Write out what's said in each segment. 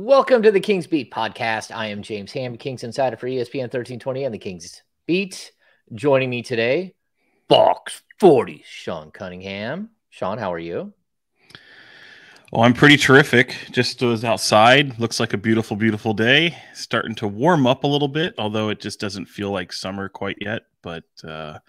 Welcome to the Kings Beat podcast. I am James Ham, Kings Insider for ESPN 1320 and the Kings Beat. Joining me today, Box 40, Sean Cunningham. Sean, how are you? Oh, I'm pretty terrific. Just was outside. Looks like a beautiful, beautiful day. Starting to warm up a little bit, although it just doesn't feel like summer quite yet. But I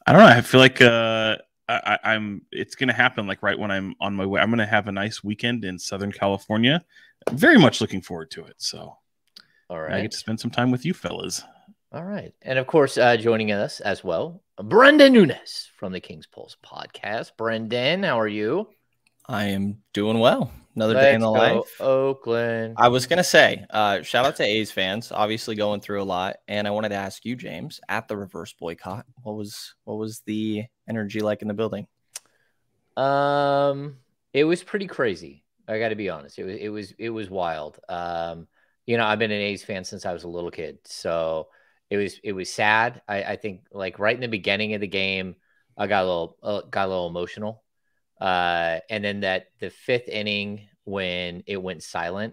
don't know. I feel like I'm. It's going to happen like right when I'm on my way. I'm going to have a nice weekend in Southern California. I'm very much looking forward to it. So, All right. I get to spend some time with you fellas. All right. And of course, joining us as well, Brenden Nunes from the Kings Pulse podcast. Brenden, how are you? I am doing well. Another day in the life. Oakland. I was going to say, shout out to A's fans, obviously going through a lot. And I wanted to ask you, James, at the reverse boycott, what was the energy like in the building? It was pretty crazy. I got to be honest. It was wild. I've been an A's fan since I was a little kid. So it was sad. I think like right in the beginning of the game, I got a little emotional. And then the fifth inning when it went silent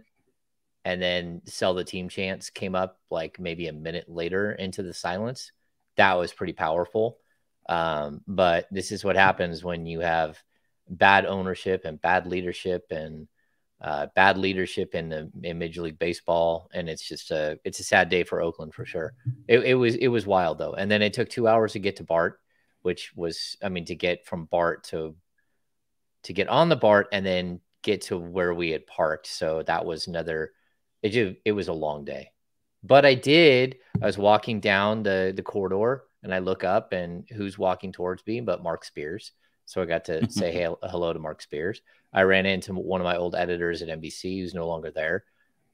and then Sell the Team chants came up like maybe a minute later into the silence, that was pretty powerful. But this is what happens when you have bad ownership and bad leadership and bad leadership in Major League Baseball. And it's just it's a sad day for Oakland for sure. It was wild though. And then it took 2 hours to get to BART, which was, to get from BART to get on the BART and then get to where we had parked. So that was it was a long day. But I was walking down the corridor and I look up and who's walking towards me but Mark Spears. So I got to say hello to Mark Spears. I ran into one of my old editors at NBC who's no longer there.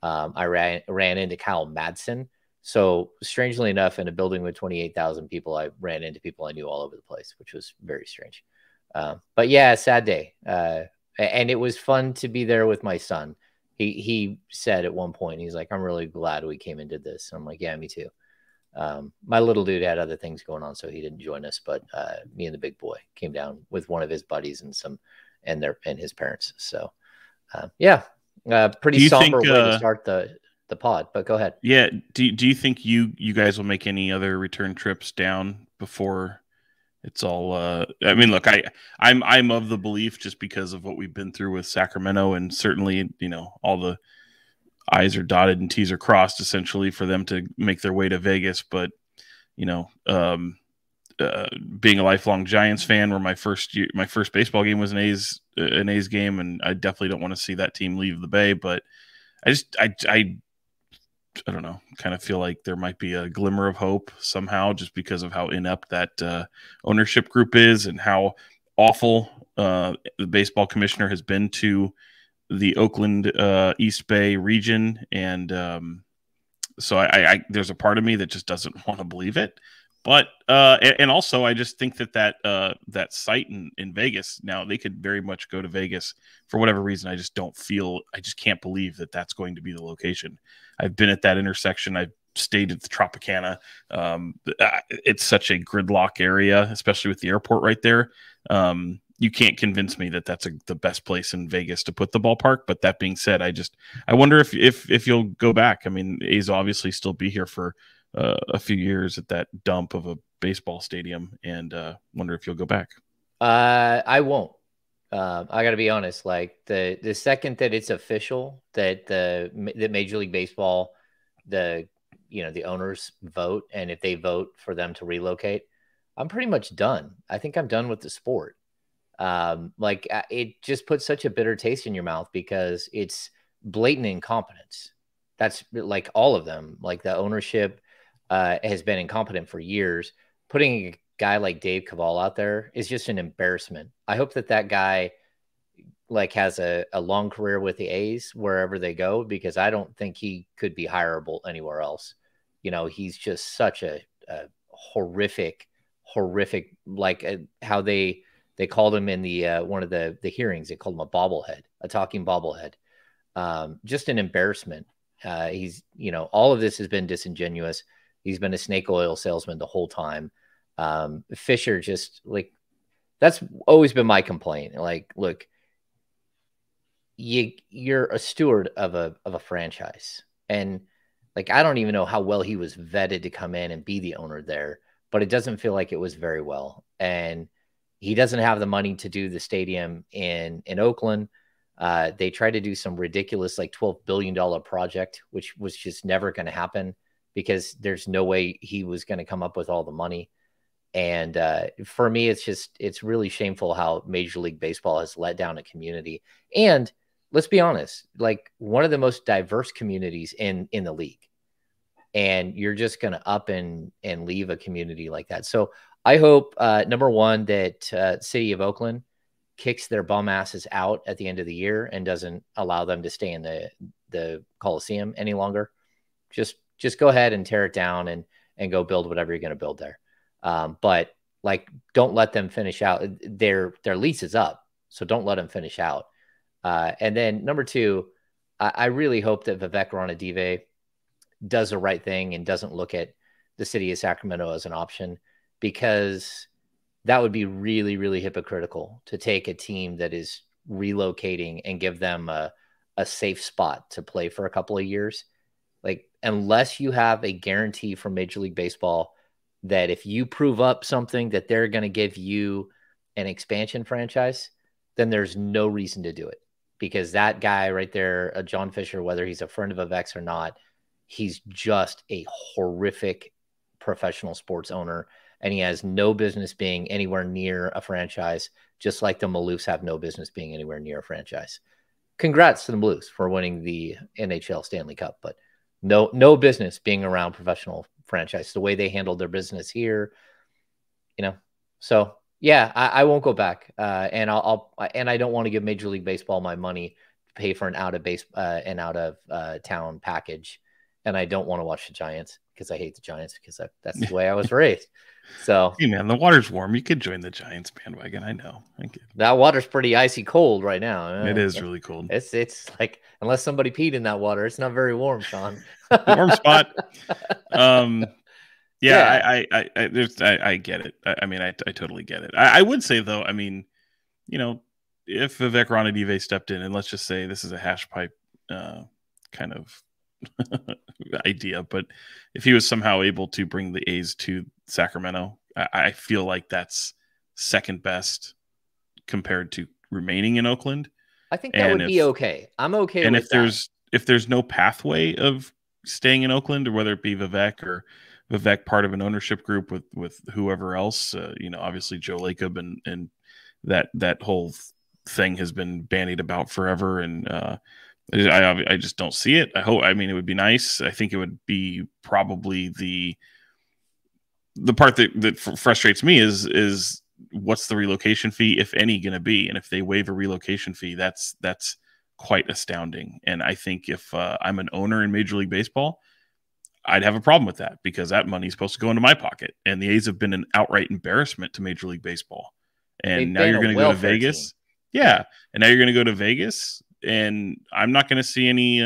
I ran into Kyle Madsen. So strangely enough, in a building with 28,000 people, I ran into people I knew all over the place, which was very strange. But yeah, sad day. And it was fun to be there with my son. He said at one point, he's like, I'm really glad we came and did this. And I'm like, yeah, me too. My little dude had other things going on, so he didn't join us, but me and the big boy came down with one of his buddies and his parents. So pretty somber way to start the pod, but go ahead. Yeah. Do you think you guys will make any other return trips down before it's all look, I'm of the belief, just because of what we've been through with Sacramento, and certainly, all the I's are dotted and T's are crossed essentially for them to make their way to Vegas. But, being a lifelong Giants fan, where my first baseball game was an A's game, and I definitely don't want to see that team leave the Bay. But I don't know, kind of feel like there might be a glimmer of hope somehow, just because of how inept that ownership group is and how awful the baseball commissioner has been to the Oakland East Bay region. And so I there's a part of me that just doesn't want to believe it. But and also I just think that site in Vegas, now they could very much go to Vegas for whatever reason. I just can't believe that that's going to be the location. I've been at that intersection. I've stayed at the Tropicana. It's such a gridlock area, especially with the airport right there. You can't convince me that that's the best place in Vegas to put the ballpark. But that being said, I wonder if you'll go back. I mean, A's obviously still be here for a few years at that dump of a baseball stadium, and wonder if you'll go back. I won't. I got to be honest. Like the second that it's official that the Major League Baseball, the owners vote, and if they vote for them to relocate, I'm pretty much done. I think I'm done with the sport. It just puts such a bitter taste in your mouth because it's blatant incompetence. That's like all of them. Like the ownership has been incompetent for years. Putting a guy like Dave Cavall out there is just an embarrassment. I hope that guy has a long career with the A's wherever they go, because I don't think he could be hireable anywhere else. He's just such a horrific, how they called him in the one of the hearings. They called him a talking bobblehead. Just an embarrassment. He's, all of this has been disingenuous. He's been a snake oil salesman the whole time. Fisher just that's always been my complaint. Look, you're a steward of a franchise. And like, I don't even know how well he was vetted to come in and be the owner there, but it doesn't feel like it was very well. And he doesn't have the money to do the stadium in Oakland. They tried to do some ridiculous like $12 billion project, which was just never going to happen because there's no way he was going to come up with all the money. And for me, it's really shameful how Major League Baseball has let down a community. And let's be honest, like one of the most diverse communities in the league. And you're just going to up and leave a community like that. So I hope, number one, that City of Oakland kicks their bum asses out at the end of the year and doesn't allow them to stay in the Coliseum any longer. Just go ahead and tear it down and go build whatever you're going to build there. But like, don't let them finish out. Their lease is up, so don't let them finish out. And then number two, I really hope that Vivek Ranadive does the right thing and doesn't look at the city of Sacramento as an option, because that would be really, really hypocritical to take a team that is relocating and give them a safe spot to play for a couple of years. Like, unless you have a guarantee from Major League Baseball that if you prove up something that they're going to give you an expansion franchise, then there's no reason to do it. Because that guy right there, John Fisher, whether he's a friend of Vivek's or not, he's just a horrific professional sports owner, and he has no business being anywhere near a franchise, just like the Maloofs have no business being anywhere near a franchise. Congrats to the Blues for winning the NHL Stanley Cup, but no business being around professional franchise the way they handled their business here, So yeah, I won't go back, and I don't want to give Major League Baseball my money to pay for an out of town package, and I don't want to watch the Giants because I hate the Giants because that's the way I was raised. So, hey man, the water's warm. You could join the Giants bandwagon. I know. That water's pretty icy cold right now. It is really cold. It's like, unless somebody peed in that water, it's not very warm, Sean. Warm spot. Yeah. I get it. I mean, I totally get it. I would say though, I mean, if Vivek Ranadive stepped in, and let's just say this is a hash pipe kind of idea, but if he was somehow able to bring the A's to Sacramento, I feel like that's second best compared to remaining in Oakland. I think that would be okay. I'm okay with that. And if there's no pathway of staying in Oakland, or whether it be Vivek or Vivek part of an ownership group with whoever else, obviously Joe Lacob and that whole thing has been bandied about forever, and I just don't see it. I mean, it would be nice. I think it would be probably the part that frustrates me is what's the relocation fee, if any, going to be? And if they waive a relocation fee, that's quite astounding. And I think if I'm an owner in Major League Baseball, I'd have a problem with that, because that money is supposed to go into my pocket. And the A's have been an outright embarrassment to Major League Baseball. And now you're going to go to Vegas. Yeah. And now you're going to go to Vegas, and I'm not going to see any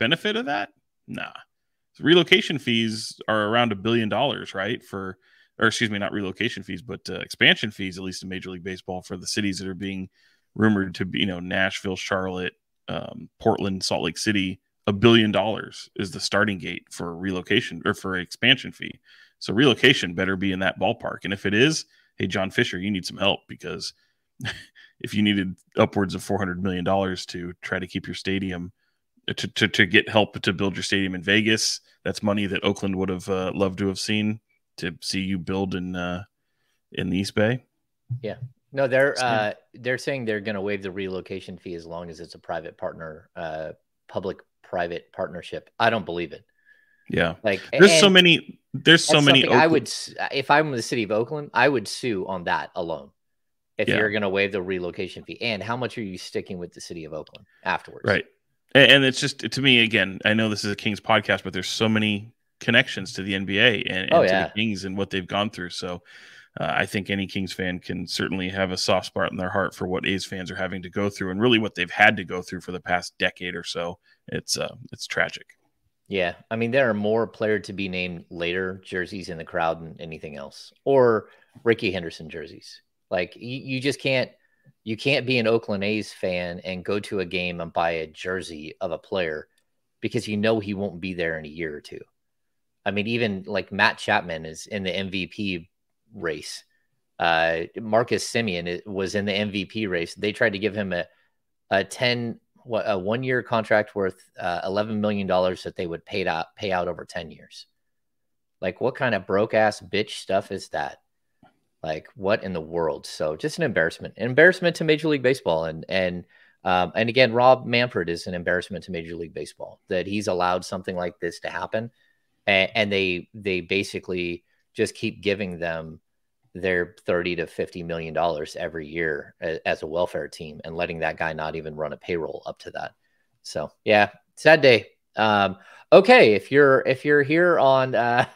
benefit of that. Nah. So relocation fees are around $1 billion, right? Or excuse me, not relocation fees, but expansion fees, at least in Major League Baseball, for the cities that are being rumored to be, Nashville, Charlotte, Portland, Salt Lake City. $1 billion is the starting gate for relocation or for expansion fee. So relocation better be in that ballpark. And if it is, hey, John Fisher, you need some help, because if you needed upwards of $400 million to try to keep your stadium, to get help to build your stadium in Vegas, that's money that Oakland would have loved to have seen, to see you build in the East Bay. Yeah. No, they're saying they're going to waive the relocation fee as long as it's a private partner, public-private partnership. I don't believe it. Yeah. There's so many. I would, if I'm the city of Oakland, I would sue on that alone. If you're going to waive the relocation fee, and how much are you sticking with the city of Oakland afterwards? Right. And it's just, to me, again, I know this is a Kings podcast, but there's so many connections to the NBA and to the Kings and what they've gone through. So I think any Kings fan can certainly have a soft spot in their heart for what A's fans are having to go through, and really what they've had to go through for the past decade or so. It's tragic. Yeah. I mean, there are more player to be named later jerseys in the crowd than anything else, or Ricky Henderson jerseys. Like, you just can't You can't be an Oakland A's fan and go to a game and buy a jersey of a player because you know he won't be there in a year or two. I mean, even like Matt Chapman is in the MVP race. Marcus Semien was in the MVP race. They tried to give him a 1-year contract worth $11 million that they would pay out over 10 years. Like, what kind of broke ass bitch stuff is that? Like, what in the world? So just an embarrassment to Major League Baseball. And again, Rob Manfred is an embarrassment to Major League Baseball that he's allowed something like this to happen. And they basically just keep giving them their $30 to $50 million every year as a welfare team and letting that guy not even run a payroll up to that. So yeah, sad day. Okay. If you're here on,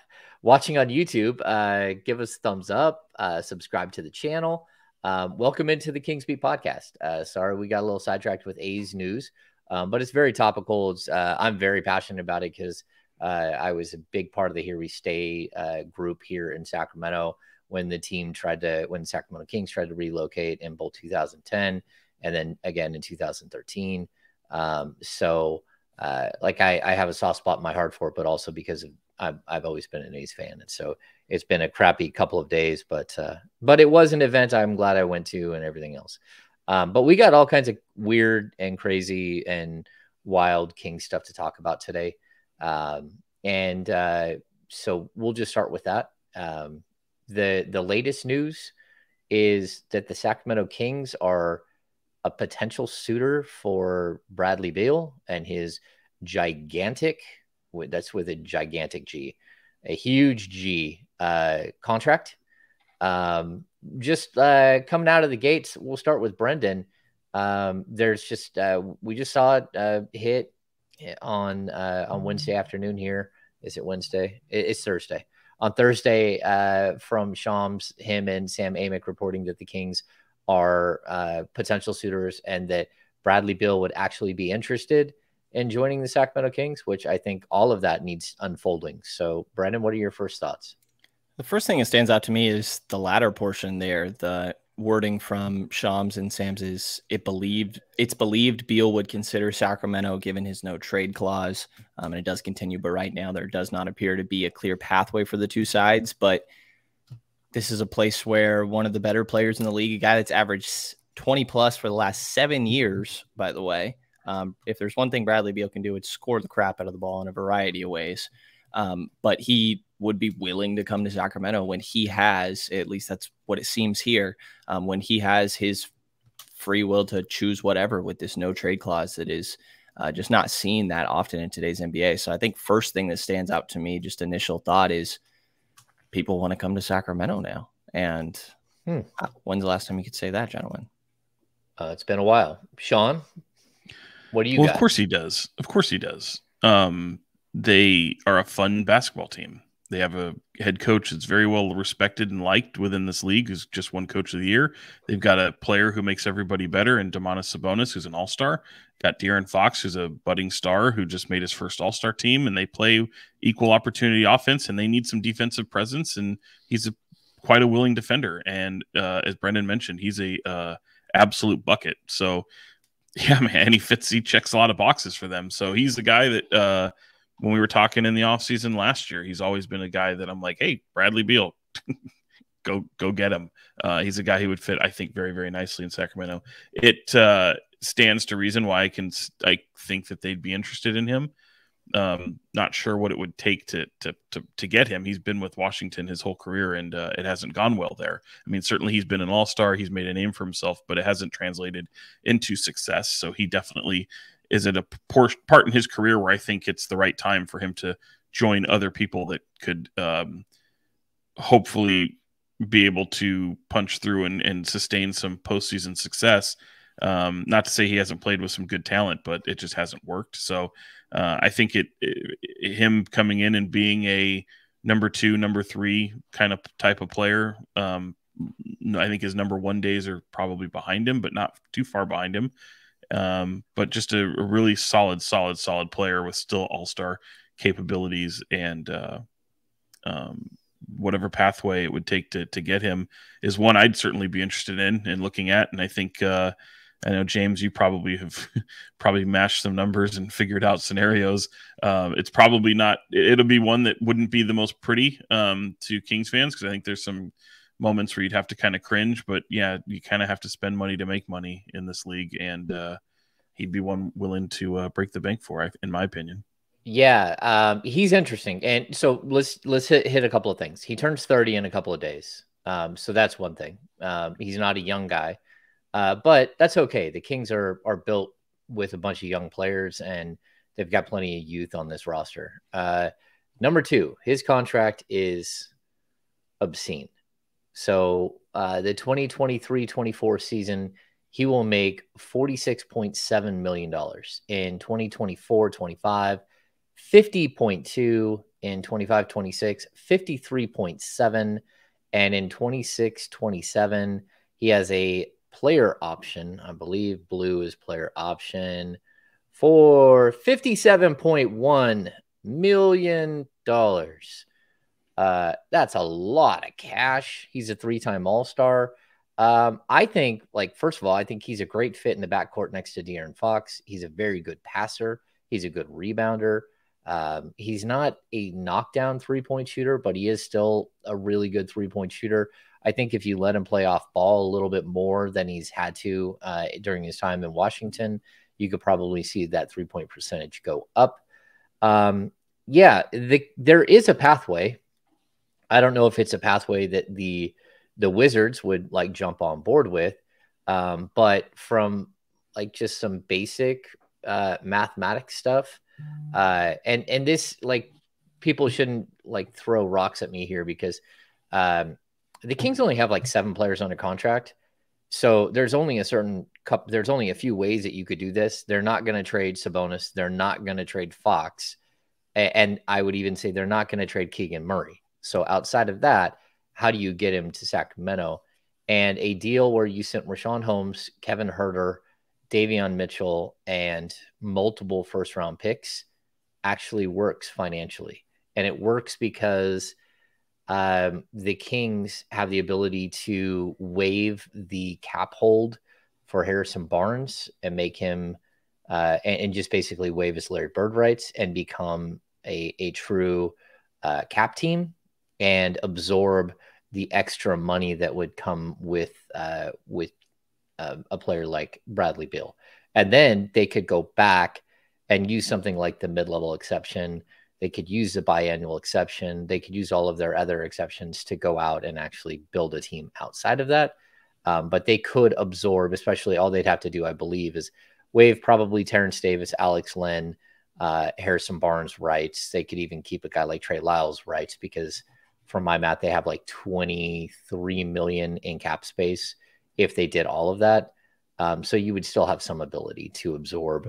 watching on YouTube, give us a thumbs up, subscribe to the channel. Welcome into the Kings Beat podcast. Sorry, we got a little sidetracked with A's news, but it's very topical. I'm very passionate about it because I was a big part of the Here We Stay group here in Sacramento when the Sacramento Kings tried to relocate in both 2010 and then again in 2013. So I have a soft spot in my heart for it, but also because I've always been an A's fan. And so it's been a crappy couple of days, but it was an event I'm glad I went to and everything else. But we got all kinds of weird and crazy and wild King stuff to talk about today. So we'll just start with that. The latest news is that the Sacramento Kings are a potential suitor for Bradley Beal and his gigantic, that's with a gigantic G, a huge G contract. Just coming out of the gates, we'll start with Brenden. There's just we just saw it hit on Wednesday afternoon here. Is it Wednesday? It's Thursday. On Thursday, from Shams, him and Sam Amick reporting that the Kings are potential suitors and that Bradley Beal would actually be interested in joining the Sacramento Kings, which I think all of that needs unfolding. So, Brenden, what are your first thoughts? The first thing that stands out to me is the latter portion there. The wording from Shams and Sam's is it's believed Beal would consider Sacramento given his no trade clause. And it does continue, but right now there does not appear to be a clear pathway for the two sides. But this is a place where one of the better players in the league, a guy that's averaged 20 plus for the last 7 years, by the way. If there's one thing Bradley Beal can do, it's score the crap out of the ball in a variety of ways. But he would be willing to come to Sacramento when he has, at least that's what it seems here, when he has his free will to choose whatever with this no trade clause that is just not seen that often in today's NBA. So I think first thing that stands out to me, just initial thought, is people want to come to Sacramento now. And when's the last time you could say that, gentlemen? It's been a while. Sean, what do you got? Of course he does. Of course he does. They are a fun basketball team. They have a head coach that's very well respected and liked within this league, who's just won Coach of the Year. They've got a player who makes everybody better in Domantas Sabonis, who's an all-star. Got De'Aaron Fox, who's a budding star who just made his first all-star team, and they play equal opportunity offense, and they need some defensive presence, and he's quite a willing defender. And as Brenden mentioned, he's a absolute bucket. So, yeah, man, he checks a lot of boxes for them. So he's the guy that when we were talking in the offseason last year, he's always been a guy that I'm like, hey, Bradley Beal, go get him. He's a guy who would fit, I think, very, very nicely in Sacramento. It stands to reason why I think that they'd be interested in him. Not sure what it would take to get him. He's been with Washington his whole career, and it hasn't gone well there. I mean, certainly he's been an all-star. He's made a name for himself, but it hasn't translated into success. So he definitely is at a part in his career where I think it's the right time for him to join other people that could hopefully be able to punch through and sustain some postseason success. Not to say he hasn't played with some good talent, but it just hasn't worked. So I think him coming in and being a number 2, number 3 kind of type of player, I think his number 1 days are probably behind him, but not too far behind him. But just a really solid player with still all-star capabilities and whatever pathway it would take to get him is one I'd certainly be interested in looking at. And I think I know, James, you probably have probably mashed some numbers and figured out scenarios. It's probably not – it'll be one that wouldn't be the most pretty to Kings fans, because I think there's some moments where you'd have to kind of cringe. But, yeah, you kind of have to spend money to make money in this league, and he'd be one willing to break the bank for, in my opinion. Yeah, he's interesting. And so let's hit a couple of things. He turns 30 in a couple of days. So that's one thing. He's not a young guy. But that's okay. The Kings are built with a bunch of young players, and they've got plenty of youth on this roster. Number two, his contract is obscene. So the 2023-24 season, he will make $46.7 million. In 2024-25, $50.2. In 25-26, $53.7. And in 26-27, he has a player option. I believe blue is player option for $57.1 million. That's a lot of cash. He's a 3-time All-Star. I think, first of all, I think he's a great fit in the backcourt next to De'Aaron Fox. He's a very good passer. He's a good rebounder. He's not a knockdown 3-point shooter, but he is still a really good 3-point shooter. I think if you let him play off ball a little bit more than he's had to during his time in Washington, you could probably see that 3-point percentage go up. There is a pathway. I don't know if it's a pathway that the Wizards would jump on board with, but from just some basic mathematics stuff, and this, people shouldn't throw rocks at me here, because the Kings only have 7 players under contract. So there's only there's only a few ways that you could do this. They're not going to trade Sabonis. They're not going to trade Fox. And I would even say they're not going to trade Keegan Murray. So outside of that, how do you get him to Sacramento? And a deal where you sent Rashawn Holmes, Kevin Huerter, Davion Mitchell, and multiple first-round picks actually works financially. And it works because the Kings have the ability to waive the cap hold for Harrison Barnes and make him and just basically waive his Larry Bird rights and become a true cap team and absorb the extra money that would come with a player like Bradley Beal. And then they could go back and use something like the mid-level exception. They could use the biannual exception. They could use all of their other exceptions to go out and actually build a team outside of that. But they could absorb, especially all they'd have to do, I believe, is waive probably Terrence Davis, Alex Len, Harrison Barnes rights. They could even keep a guy like Trey Lyles rights, because from my math, they have $23 million in cap space if they did all of that. So you would still have some ability to absorb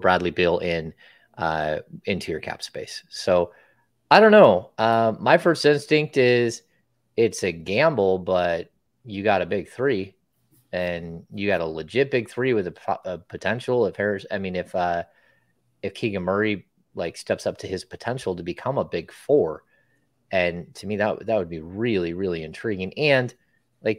Bradley Beal into your cap space. So I don't know. My first instinct is it's a gamble, but you got a big 3, and you got a legit big 3 with a potential. If Keegan Murray steps up to his potential to become a big 4, and to me that would be really, really intriguing. And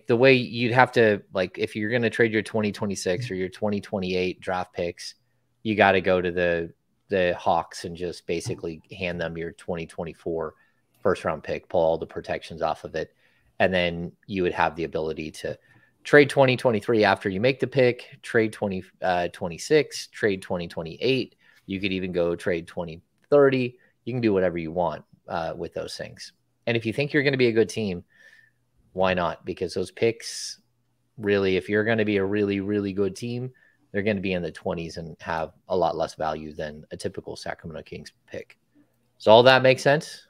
the way you'd have to, if you're going to trade your 2026 or your 2028 draft picks, you got to go to the Hawks and just basically hand them your 2024 first round pick, pull all the protections off of it. And then you would have the ability to trade 2023 after you make the pick, trade 2026, trade 2028. You could even go trade 2030. You can do whatever you want with those things. And if you think you're going to be a good team, why not? Because those picks, really, if you're going to be a really, really good team, they're going to be in the 20s and have a lot less value than a typical Sacramento Kings pick. Does all that make sense?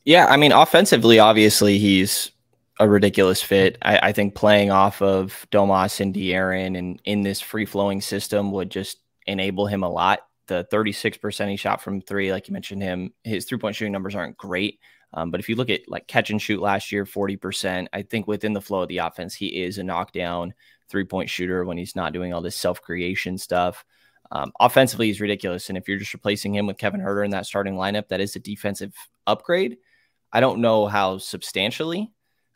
Yeah, I mean, offensively, obviously, he's a ridiculous fit. I think playing off of Domas and De'Aaron and in this free-flowing system would just enable him a lot. The 36% he shot from 3, like you mentioned his 3-point shooting numbers aren't great. But if you look at catch and shoot last year, 40%, I think within the flow of the offense, he is a knockdown 3-point shooter when he's not doing all this self-creation stuff. Offensively, he's ridiculous. And if you're just replacing him with Kevin Huerter in that starting lineup, that is a defensive upgrade. I don't know how substantially,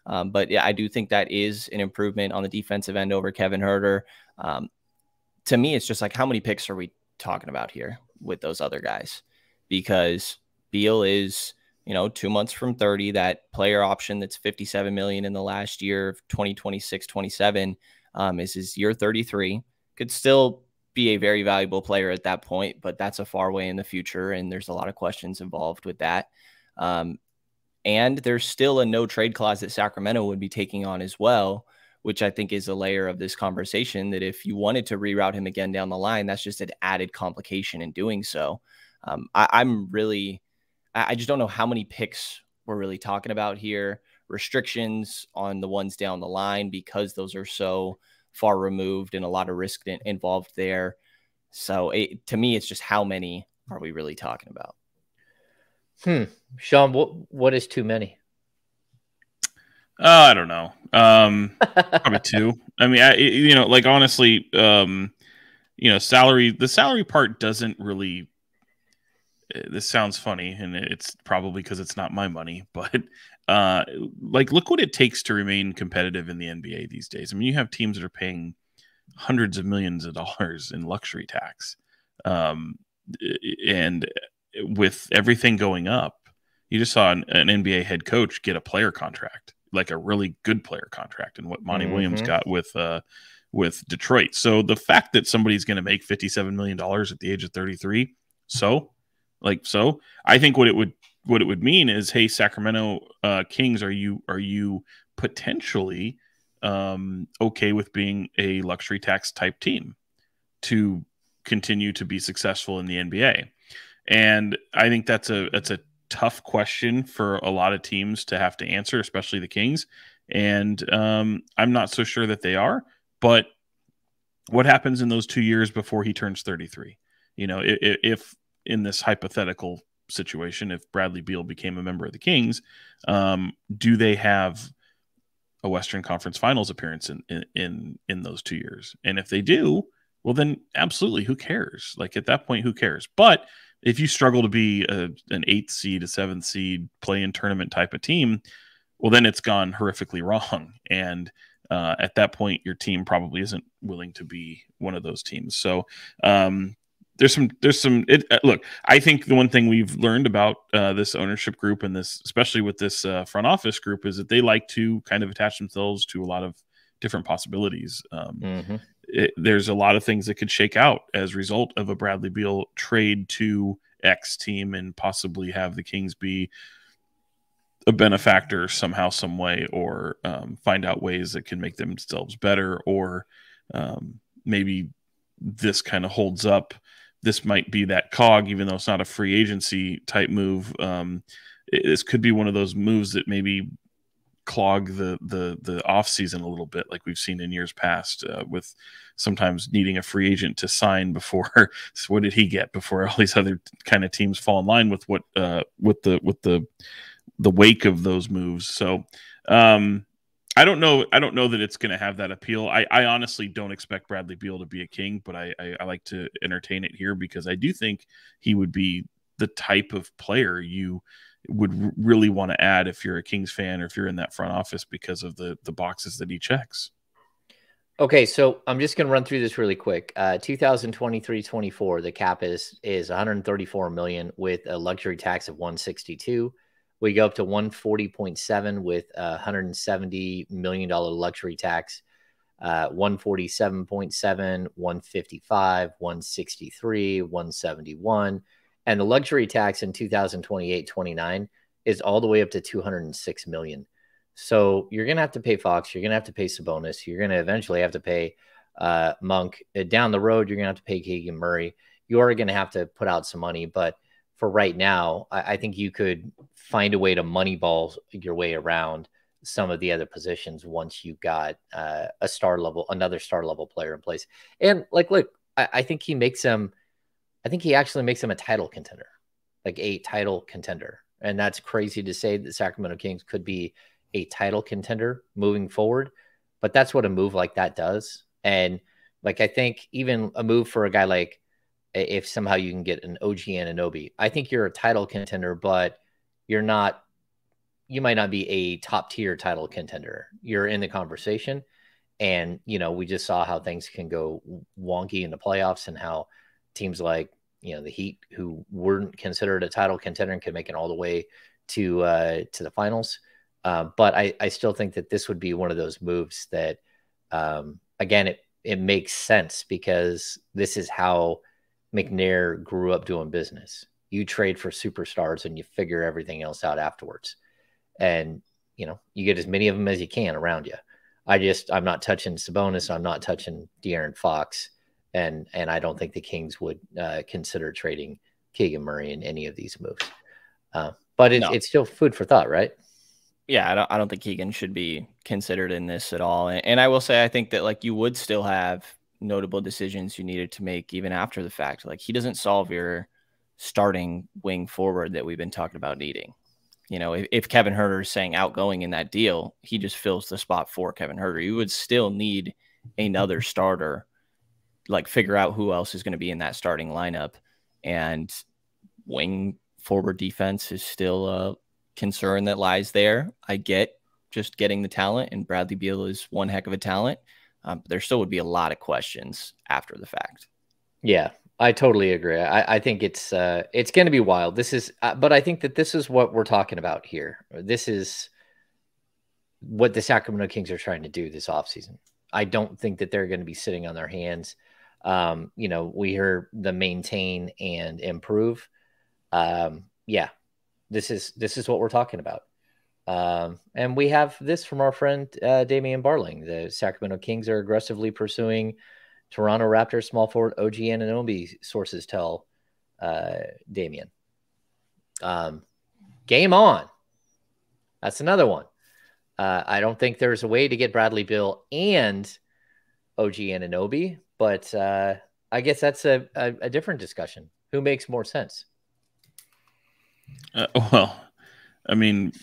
but yeah, I do think that is an improvement on the defensive end over Kevin Huerter. To me, it's just like, how many picks are we talking about here with those other guys? Because Beal is, 2 months from 30, that player option that's $57 million in the last year of 2026, 27 is his year 33. Could still be a very valuable player at that point, but that's a far way in the future, and there's a lot of questions involved with that. And there's still a no trade clause that Sacramento would be taking on as well, which I think is a layer of this conversation that if you wanted to reroute him again down the line, that's just an added complication in doing so. I just don't know how many picks we're really talking about here. Restrictions on the ones down the line, because those are so far removed and a lot of risk involved there. So to me, it's just, how many are we really talking about? Sean, what is too many? I don't know. Probably two. I mean, honestly, the salary part doesn't really. This sounds funny, and it's probably because it's not my money, but look what it takes to remain competitive in the NBA these days. I mean, you have teams that are paying hundreds of millions of dollars in luxury tax, and with everything going up, you just saw an NBA head coach get a player contract, like a really good player contract, and what Monty Williams got with Detroit. So the fact that somebody's going to make $57 million at the age of 33, I think what it would mean is, hey, Sacramento Kings, are you potentially okay with being a luxury tax type team to continue to be successful in the NBA? And I think that's a tough question for a lot of teams to have to answer, especially the Kings. And I'm not so sure that they are. But what happens in those 2 years before he turns 33? If in this hypothetical situation, if Bradley Beal became a member of the Kings, do they have a Western Conference Finals appearance in those 2 years? And if they do, well, then absolutely, who cares? Like, at that point, who cares? But if you struggle to be an 8th seed, a 7th seed, play-in tournament type of team, well, then it's gone horrifically wrong. And at that point, your team probably isn't willing to be one of those teams. So look, I think the one thing we've learned about this ownership group, and this, especially with this front office group, is that they like to kind of attach themselves to a lot of different possibilities. There's a lot of things that could shake out as a result of a Bradley Beal trade to X team, and possibly have the Kings be a benefactor somehow, some way, or find out ways that can make themselves better, or maybe this kind of holds up. This might be that cog, even though it's not a free agency type move. This could be one of those moves that maybe clog the off season a little bit, like we've seen in years past, with sometimes needing a free agent to sign before. So what did he get before all these other kind of teams fall in line with what with the wake of those moves? So I don't know that it's going to have that appeal. I honestly don't expect Bradley Beal to be a King, but I like to entertain it here, because I do think he would be the type of player you would really want to add if you're a Kings fan, or if you're in that front office, because of the boxes that he checks. Okay, so I'm just going to run through this really quick. 2023-24, the cap is 134 million with a luxury tax of 162. We go up to 140.7 with a $170 million luxury tax, 147.7, 155, 163, 171. And the luxury tax in 2028-29 is all the way up to 206 million. So you're going to have to pay Fox. You're going to have to pay Sabonis. You're going to eventually have to pay Monk. Down the road, you're going to have to pay Keegan Murray. You are going to have to put out some money. But for right now, I think you could find a way to moneyball your way around some of the other positions once you've got another star level player in place. And look, I think he actually makes him a title contender, like a title contender. And that's crazy to say that Sacramento Kings could be a title contender moving forward, but that's what a move like that does. And I think even a move for a guy like, if somehow you can get an OG Anunoby, I think you're a title contender, but you're not you might not be a top tier title contender. You're in the conversation. And, we just saw how things can go wonky in the playoffs and how teams like, the Heat, who weren't considered a title contender, and can make it all the way to the finals. But I still think that this would be one of those moves that, again, it makes sense because this is how McNair grew up doing business. You trade for superstars and you figure everything else out afterwards. And, you get as many of them as you can around you. I'm not touching Sabonis. I'm not touching De'Aaron Fox. And I don't think the Kings would consider trading Keegan Murray in any of these moves. But it's still food for thought, right? Yeah, I don't think Keegan should be considered in this at all. And I will say, I think that like you would still have notable decisions you needed to make even after the fact. Like, he doesn't solve your starting wing forward that we've been talking about needing. If Kevin Huerter is saying outgoing in that deal, he just fills the spot for Kevin Huerter. You would still need another starter, like figure out who else is going to be in that starting lineup. And wing forward defense is still a concern that lies there. I get just getting the talent, and Bradley Beal is one heck of a talent. But there still would be a lot of questions after the fact. Yeah, I totally agree. I think it's going to be wild. This is, but I think that this is what we're talking about here. This is what the Sacramento Kings are trying to do this offseason. I don't think that they're going to be sitting on their hands. We hear the maintain and improve. Yeah, this is what we're talking about. And we have this from our friend Damian Barling. The Sacramento Kings are aggressively pursuing Toronto Raptors small forward OG Anunoby, sources tell Damian. Game on. That's another one. I don't think there's a way to get Bradley Beal and OG Anunoby, but I guess that's a different discussion. Who makes more sense? Well, I mean,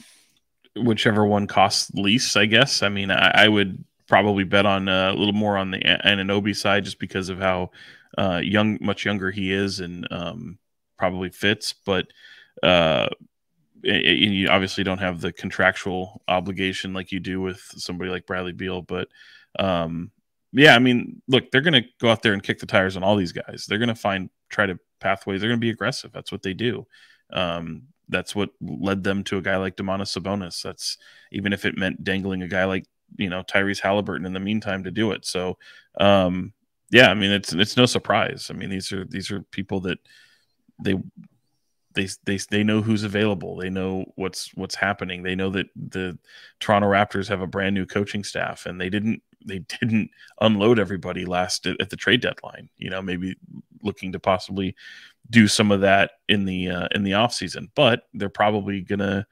whichever one costs least, I guess. I mean, I would probably bet on a little more on the Anunoby side just because of how much younger he is and probably fits. But you obviously don't have the contractual obligation like you do with somebody like Bradley Beal. But yeah, I mean, look, they're going to go out there and kick the tires on all these guys. They're going to try to pathways. They're going to be aggressive. That's what they do. That's what led them to a guy like Domantas Sabonis. That's even if it meant dangling a guy like, Tyrese Halliburton in the meantime to do it. So, yeah, I mean, it's no surprise. I mean, these are people that they know who's available. They know what's happening. They know that the Toronto Raptors have a brand new coaching staff, and they didn't unload everybody last at the trade deadline. Maybe looking to possibly do some of that in the offseason, but they're probably gonna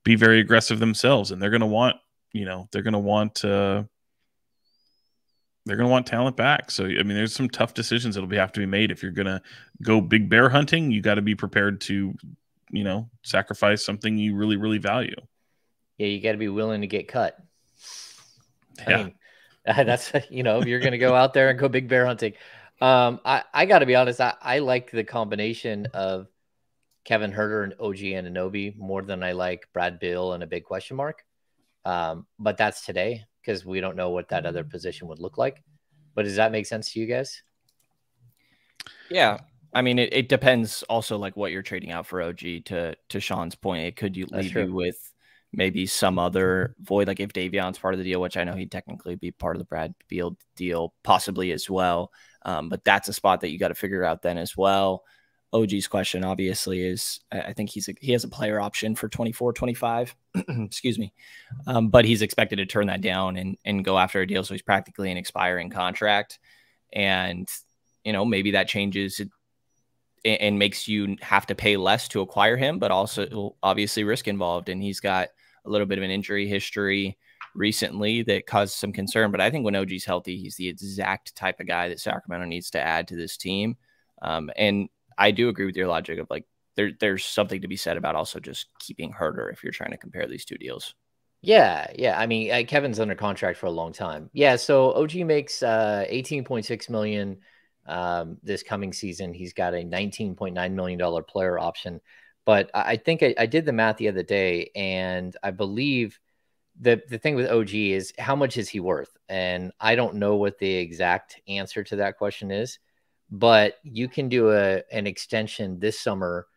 be very aggressive themselves, and they're gonna want talent back. So, I mean, there's some tough decisions that'll have to be made. If you're going to go big bear hunting, you got to be prepared to, sacrifice something you really, really value. Yeah, you got to be willing to get cut. Yeah. I mean, that's, if you're going to go out there and go big bear hunting. I got to be honest, I like the combination of Kevin Huerter and OG Anunoby more than I like Brad Beal and a big question mark. But that's today, because we don't know what that other position would look like. But does that make sense to you guys? Yeah. I mean, it depends also like what you're trading out for OG to Sean's point. It could leave you with maybe some other void, like if Davion's part of the deal, which I know he'd technically be part of the Brad Beal deal possibly as well. But that's a spot that you got to figure out then as well. OG's question obviously is, I think he has a player option for 24, 25, excuse me. But he's expected to turn that down and go after a deal. So he's practically an expiring contract. And, maybe that changes and makes you have to pay less to acquire him, but also obviously risk involved. And he's got a little bit of an injury history recently that caused some concern. But I think when OG's healthy, he's the exact type of guy that Sacramento needs to add to this team. And I do agree with your logic of like there's something to be said about also just keeping Huerter if you're trying to compare these two deals. Yeah. I mean, Kevin's under contract for a long time. Yeah, so OG makes $18.6 million this coming season. He's got a $19.9 million player option. But I think I did the math the other day, and I believe the thing with OG is how much is he worth? And I don't know what the exact answer to that question is, but you can do an extension this summer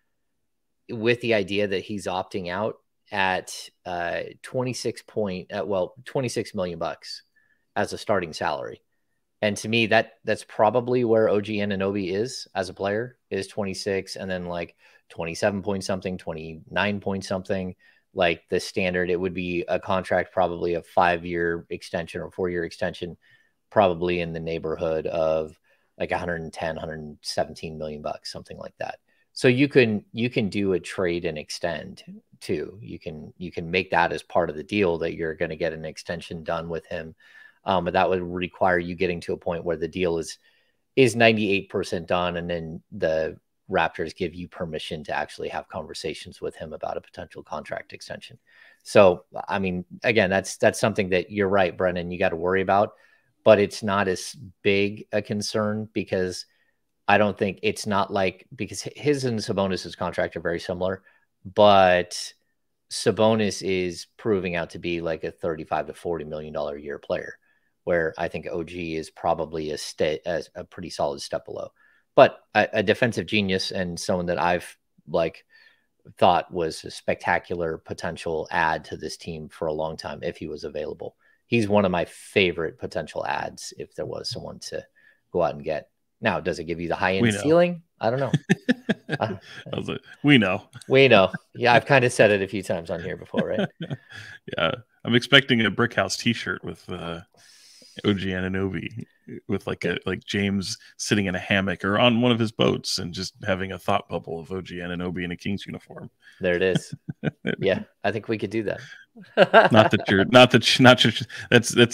with the idea that he's opting out at 26 million bucks as a starting salary. And to me, that's probably where OG Anunoby is as a player, is 26, and then like 27 point something, 29 point something. Like the standard, it would be a contract, probably a 5-year extension or 4-year extension, probably in the neighborhood of like 110, 117 million bucks, something like that. So you can do a trade and extend too. You can make that as part of the deal, that you're going to get an extension done with him. But that would require you getting to a point where the deal is 98% done, and then the Raptors give you permission to actually have conversations with him about a potential contract extension. So, I mean, again, that's something that you're right, Brenden, you got to worry about, but it's not as big a concern, because I don't think it's not like, because his and Sabonis's contract are very similar, but Sabonis is proving out to be like a $35 to $40 million a year player, where I think OG is probably a pretty solid step below. But a defensive genius, and someone that I've like thought was a spectacular potential add to this team for a long time if he was available. He's one of my favorite potential ads if there was someone to go out and get. Now, does it give you the high-end ceiling? I don't know. We know. We know. Yeah, I've kind of said it a few times on here before, right? Yeah, I'm expecting a Brickhouse T-shirt with OG Anunoby, with like James sitting in a hammock or on one of his boats and just having a thought bubble of OG Anunoby in a Kings uniform. There it is. Yeah, I think we could do that. That's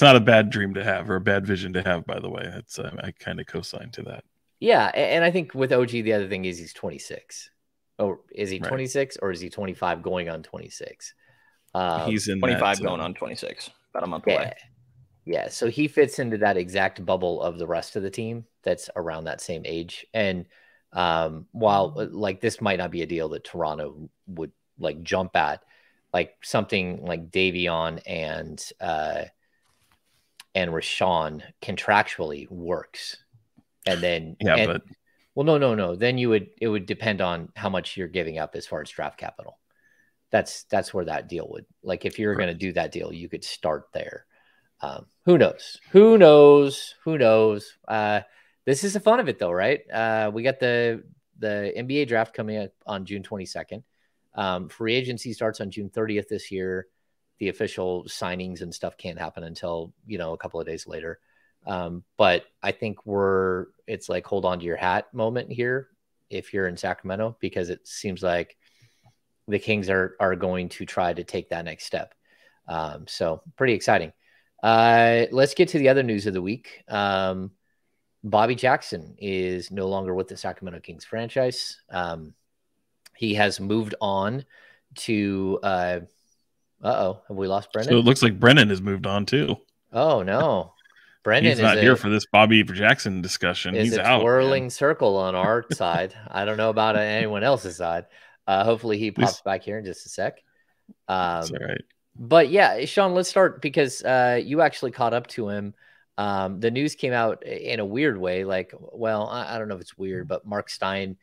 not a bad dream to have, or a bad vision to have, by the way. That's I kind of co-sign to that. Yeah, and I think with OG, the other thing is he's 26. Oh, is he 26 or is he 25 going on 26? He's in 25 going on 26, about a month away. Yeah, so he fits into that exact bubble of the rest of the team that's around that same age. And while like this might not be a deal that Toronto would like jump at, like something like Davion and Rashawn contractually works. And then no. Then it would depend on how much you're giving up as far as draft capital. That's where that deal would, like, if you're going to do that deal, you could start there. Who knows? This is the fun of it though, right? We got the NBA draft coming up on June 22nd. Free agency starts on June 30th this year. The official signings and stuff can't happen until, a couple of days later. But I think it's like hold on to your hat moment here if you're in Sacramento, because it seems like the Kings are going to try to take that next step. So pretty exciting. Let's get to the other news of the week. Bobby Jackson is no longer with the Sacramento Kings franchise. He has moved on to have we lost Brenden? So it looks like Brenden has moved on too. Oh no. Brenden is not here for this Bobby Jackson discussion. He's out. Swirling circle on our side. I don't know about anyone else's side. Hopefully he pops back here in just a sec. That's all right. But yeah, Sean, let's start because you actually caught up to him. The news came out in a weird way. Like, well, I don't know if it's weird, but Mark Stein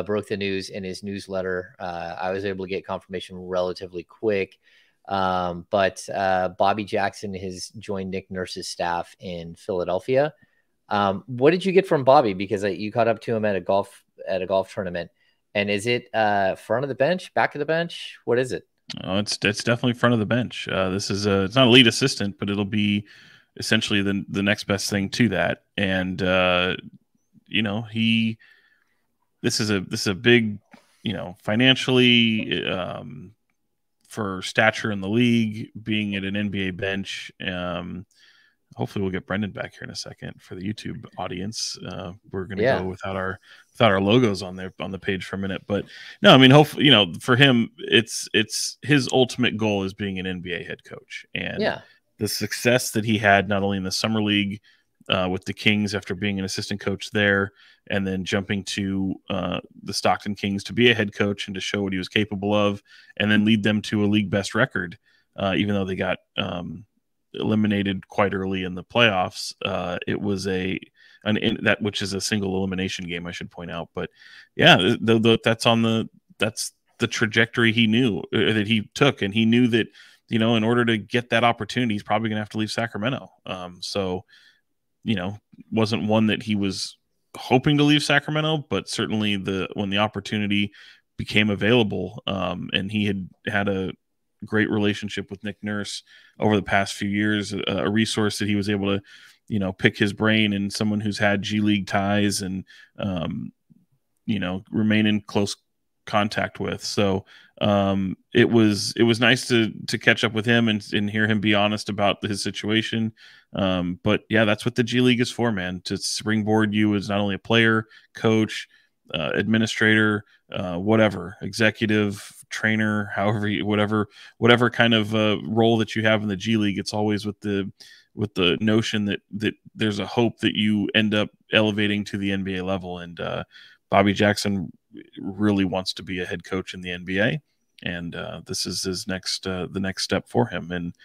broke the news in his newsletter. I was able to get confirmation relatively quick. But Bobby Jackson has joined Nick Nurse's staff in Philadelphia. What did you get from Bobby? Because you caught up to him at a golf tournament. And is it front of the bench, back of the bench? What is it? Oh, it's definitely front of the bench. This is it's not a lead assistant, but it'll be essentially the next best thing to that. And this is a big, financially, for stature in the league, being at an NBA bench. Hopefully we'll get Brenden back here in a second for the YouTube audience. We're going to go without our logos on the page for a minute, but no, I mean, hopefully, for him, it's his ultimate goal is being an NBA head coach, and the success that he had not only in the summer league, with the Kings after being an assistant coach there, and then jumping to the Stockton Kings to be a head coach and to show what he was capable of, and then lead them to a league best record, even though they got eliminated quite early in the playoffs. It was that which is a single elimination game, I should point out. But yeah, that's the trajectory he knew that he took, and he knew that, in order to get that opportunity, he's probably gonna have to leave Sacramento. So wasn't one that he was hoping to leave Sacramento, but certainly when the opportunity became available, and he had a great relationship with Nick Nurse over the past few years, a resource that he was able to, pick his brain, and someone who's had G League ties and, remain in close contact with. So it was nice to catch up with him and hear him be honest about his situation. But yeah, that's what the G League is for, man, to springboard you as not only a player, coach, administrator, whatever, executive, trainer, however, whatever kind of role that you have in the G League. It's always with the notion that there's a hope that you end up elevating to the NBA level. And Bobby Jackson really wants to be a head coach in the NBA, and this is his the next step for him. And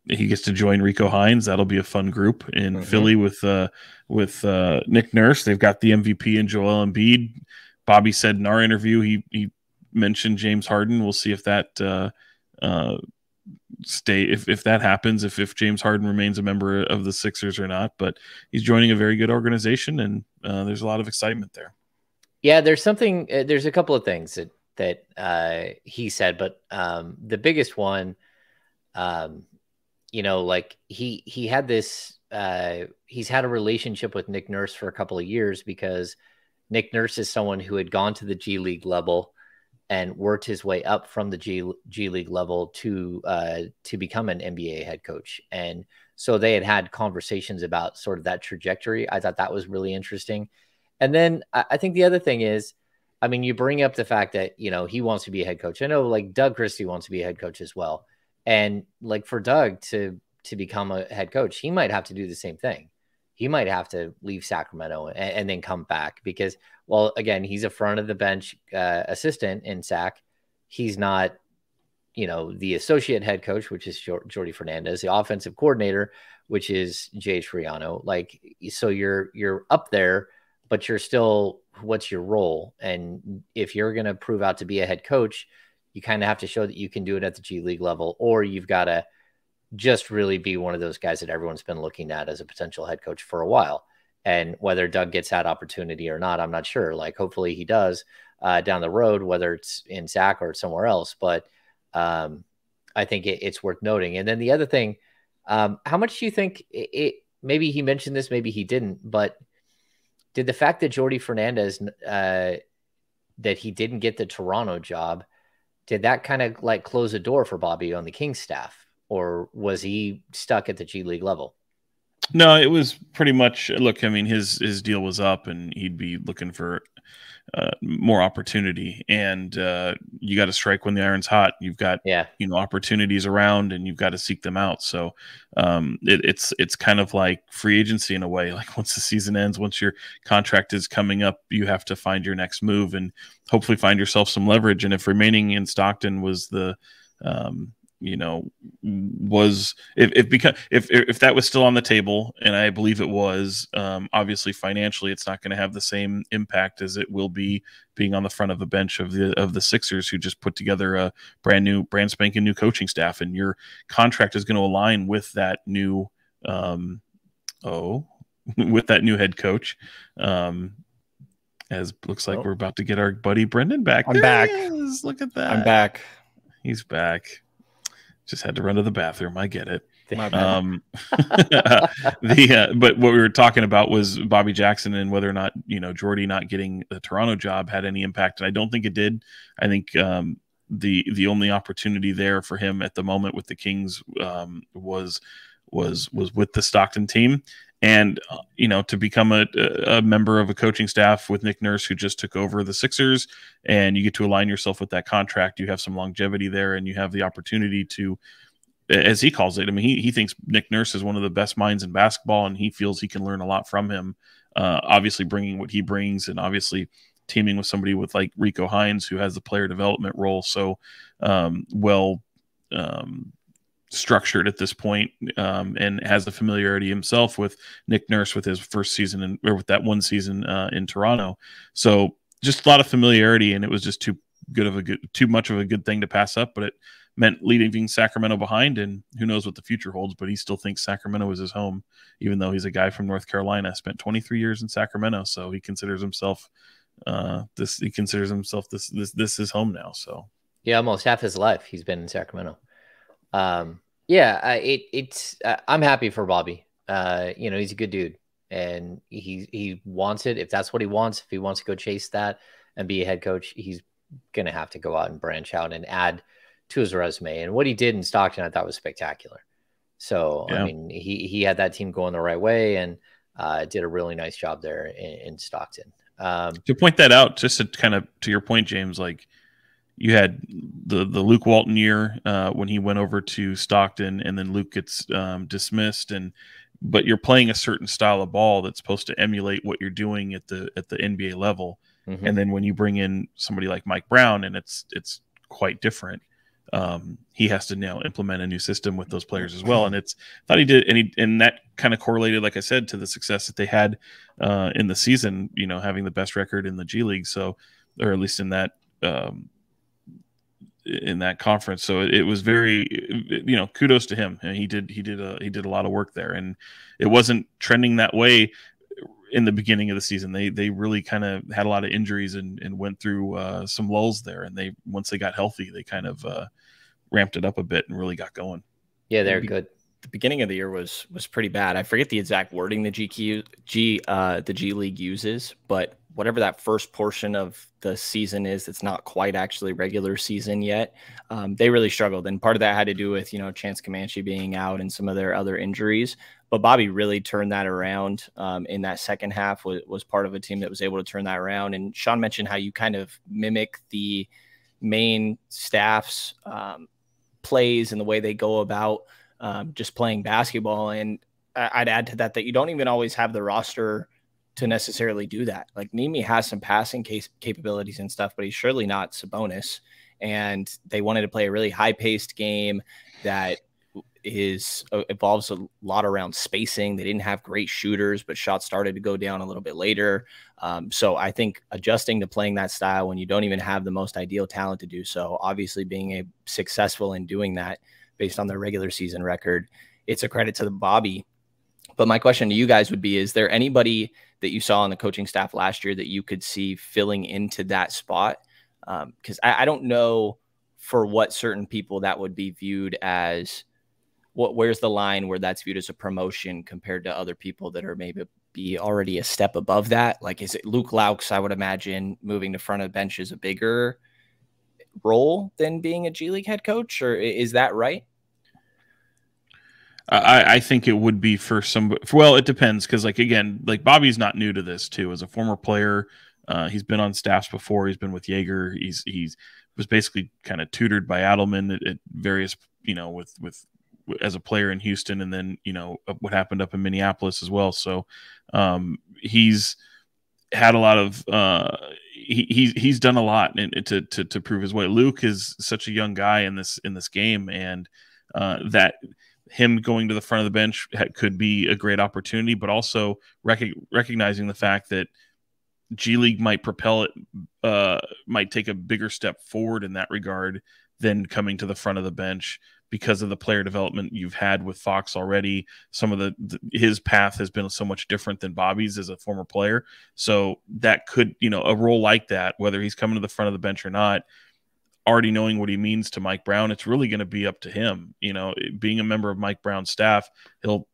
he gets to join Rico Hines. That'll be a fun group in Philly with Nick Nurse. They've got the MVP in Joel Embiid. Bobby said in our interview he mentioned James Harden. We'll see if that if that happens, if James Harden remains a member of the Sixers or not. But he's joining a very good organization, and there's a lot of excitement there. Yeah, there's a couple of things that he said, but the biggest one, like he had this, he's had a relationship with Nick Nurse for a couple of years, because Nick Nurse is someone who had gone to the G League level and worked his way up from the G League level to become an NBA head coach. And so they had conversations about sort of that trajectory. I thought that was really interesting. And then I think the other thing is, I mean, you bring up the fact that, he wants to be a head coach. I know, like, Doug Christie wants to be a head coach as well. And like, for Doug to become a head coach, he might have to do the same thing. He might have to leave Sacramento and then come back, because, well, again, he's a front of the bench assistant in Sac. He's not, the associate head coach, which is Jordi Fernandez, the offensive coordinator, which is Jay Triano. Like, so you're up there, but you're still, what's your role? And if you're going to prove out to be a head coach, you kind of have to show that you can do it at the G League level, or you've got to just really be one of those guys that everyone's been looking at as a potential head coach for a while. And whether Doug gets that opportunity or not, I'm not sure. Like, hopefully he does down the road, whether it's in Sac or somewhere else. But I think it's worth noting. And then the other thing, how much do you think maybe he mentioned this, maybe he didn't, but did the fact that Jordi Fernandez, that he didn't get the Toronto job, did that kind of like close a door for Bobby on the Kings staff? Or was he stuck at the G League level? No, it was pretty much, look, I mean, his deal was up, and he'd be looking for more opportunity. And you got to strike when the iron's hot. You've got, opportunities around, and you've got to seek them out. So it's kind of like free agency in a way. Like, once the season ends, once your contract is coming up, you have to find your next move and hopefully find yourself some leverage. And if remaining in Stockton was the if that was still on the table, and I believe it was, obviously financially it's not going to have the same impact as it will be being on the front of the bench of the Sixers, who just put together a brand spanking new coaching staff, and your contract is going to align with that new with that new head coach. As looks like we're about to get our buddy Brenden back. I'm back. Look at that. I'm back. He's back. Just had to run to the bathroom. I get it. My bad. But what we were talking about was Bobby Jackson and whether or not, Jordy not getting the Toronto job had any impact. And I don't think it did. I think the only opportunity there for him at the moment with the Kings was with the Stockton team. And, to become a member of a coaching staff with Nick Nurse, who just took over the Sixers, and you get to align yourself with that contract. You have some longevity there, and you have the opportunity to as he calls it. I mean, he thinks Nick Nurse is one of the best minds in basketball, and he feels he can learn a lot from him. Obviously, bringing what he brings, and obviously teaming with somebody with like Rico Hines, who has the player development role so structured at this point, and has the familiarity himself with Nick Nurse with his first season or with that one season in Toronto. So just a lot of familiarity, and it was just too much of a good thing to pass up. But it meant leaving Sacramento behind, and who knows what the future holds. But he still thinks Sacramento is his home, even though he's a guy from North Carolina. Spent 23 years in Sacramento, so he considers himself this his home now. So yeah, almost half his life he's been in Sacramento. I'm happy for Bobby. He's a good dude, and he wants it. If that's what he wants, if he wants to go chase that and be a head coach, he's gonna have to go out and branch out and add to his resume. And what he did in Stockton, I thought was spectacular. So yeah. I mean, he had that team going the right way, and did a really nice job there in Stockton. To point that out, just to kind of to your point, James, like you had the Luke Walton year when he went over to Stockton, and then Luke gets dismissed, but you're playing a certain style of ball that's supposed to emulate what you're doing at the NBA level. Mm-hmm. And then when you bring in somebody like Mike Brown, and it's quite different, he has to now implement a new system with those players as well. And thought he did, and that kind of correlated, like I said, to the success that they had in the season, having the best record in the G League. So, or at least in that conference. So it was very, kudos to him. And he did a lot of work there, and it wasn't trending that way in the beginning of the season. They really kind of had a lot of injuries and went through some lulls there. And once they got healthy, they kind of ramped it up a bit and really got going. Yeah, they're good. The beginning of the year was pretty bad. I forget the exact wording the G League uses, but whatever that first portion of the season is, that's not quite actually regular season yet. They really struggled. And part of that had to do with, Chance Comanche being out and some of their other injuries. But Bobby really turned that around in that second half, was part of a team that was able to turn that around. And Sean mentioned how you kind of mimic the main staff's plays and the way they go about just playing basketball. And I'd add to that you don't even always have the roster to necessarily do that. Like Nimi has some passing capabilities and stuff, but he's surely not Sabonis. And they wanted to play a really high-paced game that involves a lot around spacing. They didn't have great shooters, but shots started to go down a little bit later. So I think adjusting to playing that style when you don't even have the most ideal talent to do so, obviously being successful in doing that based on their regular season record, it's a credit to the Bobby. But my question to you guys would be, is there anybody that you saw on the coaching staff last year that you could see filling into that spot? Because I don't know for what certain people that would be viewed as where's the line where that's viewed as a promotion compared to other people that are maybe already a step above that? Like, is it Luke Laux? I would imagine moving to front of the bench is a bigger role than being a G League head coach, or is that right? I think it would be for some. Well, it depends, because again, Bobby's not new to this too. As a former player, he's been on staffs before. He's been with Jaeger. He's was basically kind of tutored by Adelman at various, with as a player in Houston, and then what happened up in Minneapolis as well. So he's had a lot of he's done a lot to prove his way. Luke is such a young guy in this game, and that him going to the front of the bench could be a great opportunity, but also recognizing the fact that G League might propel it, might take a bigger step forward in that regard than coming to the front of the bench, because of the player development you've had with Fox already. Some of his path has been so much different than Bobby's as a former player. So that could, a role like that, whether he's coming to the front of the bench or not, already knowing what he means to Mike Brown, it's really going to be up to him. Being a member of Mike Brown's staff, he'll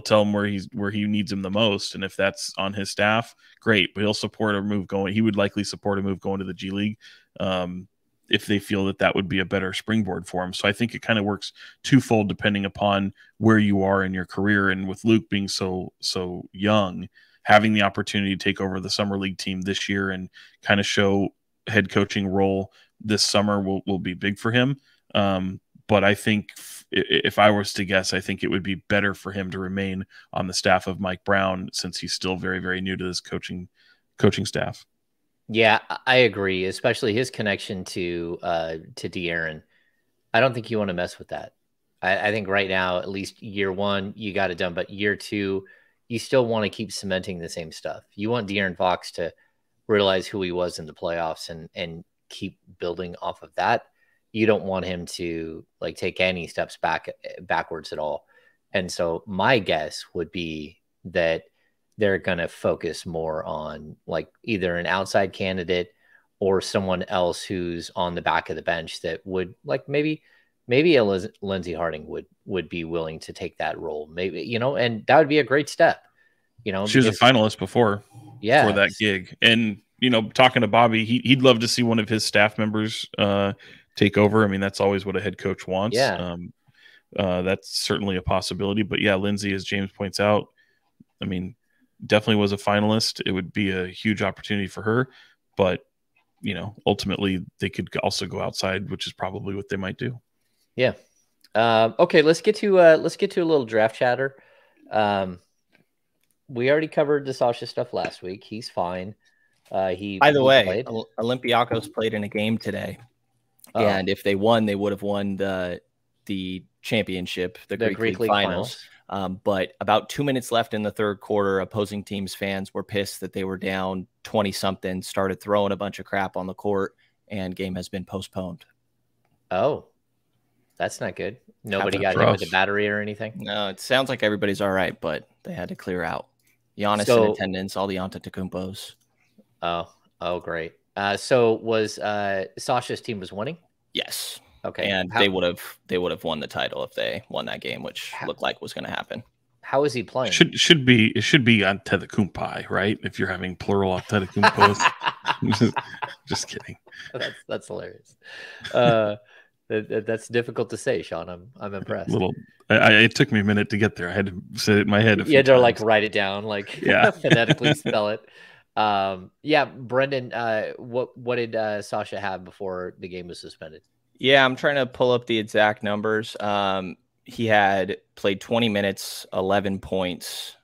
tell him where he needs him the most. And if that's on his staff, great, but he'll support a move going. He would likely support a move going to the G League if they feel that would be a better springboard for him. So I think it kind of works twofold depending upon where you are in your career. And with Luke being so young, having the opportunity to take over the summer league team this year and kind of show head coaching role this summer will be big for him. But I think if I was to guess, I think it would be better for him to remain on the staff of Mike Brown, since he's still very, very new to this coaching staff. Yeah, I agree, especially his connection to De'Aaron. I don't think you want to mess with that. I think right now, at least year one, you got it done. But year two, you still want to keep cementing the same stuff. You want De'Aaron Fox to realize who he was in the playoffs and keep building off of that. You don't want him to like take any steps backwards at all. And so my guess would be that they're going to focus more on like either an outside candidate or someone else who's on the back of the bench that would like maybe a Lindsey Harding would be willing to take that role. Maybe, you know, and that would be a great step, you know. She was a finalist before for that gig. And, you know, talking to Bobby, he'd love to see one of his staff members take over. I mean, that's always what a head coach wants. Yeah. That's certainly a possibility. But yeah, Lindsey, as James points out, I mean, definitely was a finalist. It would be a huge opportunity for her. But, you know, ultimately they could also go outside, which is probably what they might do. Yeah. Okay, let's get to a little draft chatter. We already covered the Sasha stuff last week. He's fine. By the way, Olympiacos played in a game today. And if they won, they would have won the championship, the Greek League finals. But about 2 minutes left in the third quarter, opposing teams' fans were pissed that they were down 20-something, started throwing a bunch of crap on the court, and game has been postponed. Oh, that's not good. Nobody got hit with a battery or anything? No, it sounds like everybody's all right, but they had to clear out. Giannis in attendance, all the Antetokounmpos. Oh, great. So was Sasha's team was winning? Yes. Okay. And they would have won the title if they won that game, which looked like was going to happen. How is he playing? It should be Antetokounmpo, right? If you're having plural Antetokounmpos. Just kidding. That's hilarious. That's difficult to say, Sean. I'm impressed. It took me a minute to get there. I had to say it in my head. You had to like write it down, like phonetically spell it. Yeah, Brenden, what did Sasha have before the game was suspended? Yeah, I'm trying to pull up the exact numbers. He had played 20 minutes, 11 points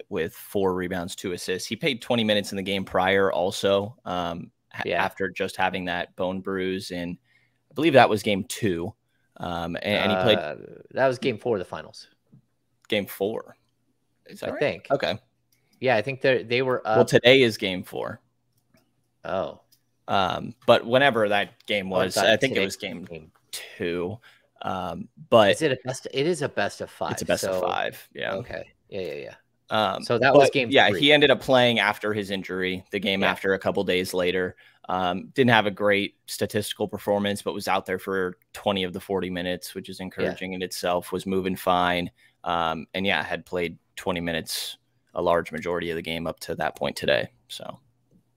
with 4 rebounds, 2 assists. He played 20 minutes in the game prior also, after just having that bone bruise. And I believe that was game 2. And he played. That was game 4 of the finals. Game 4. Is that I right? think. Okay. Yeah, I think they were up. Well, today is game 4. Oh. But whenever that game was, I think it was game 2. But it is a best of 5. It's a best of 5. Yeah. Okay. Yeah. So that was game 3. Yeah, he ended up playing after his injury, the game after a couple days later. Didn't have a great statistical performance, but was out there for 20 of the 40 minutes, which is encouraging in itself, was moving fine. And had played 20 minutes a large majority of the game up to that point today. So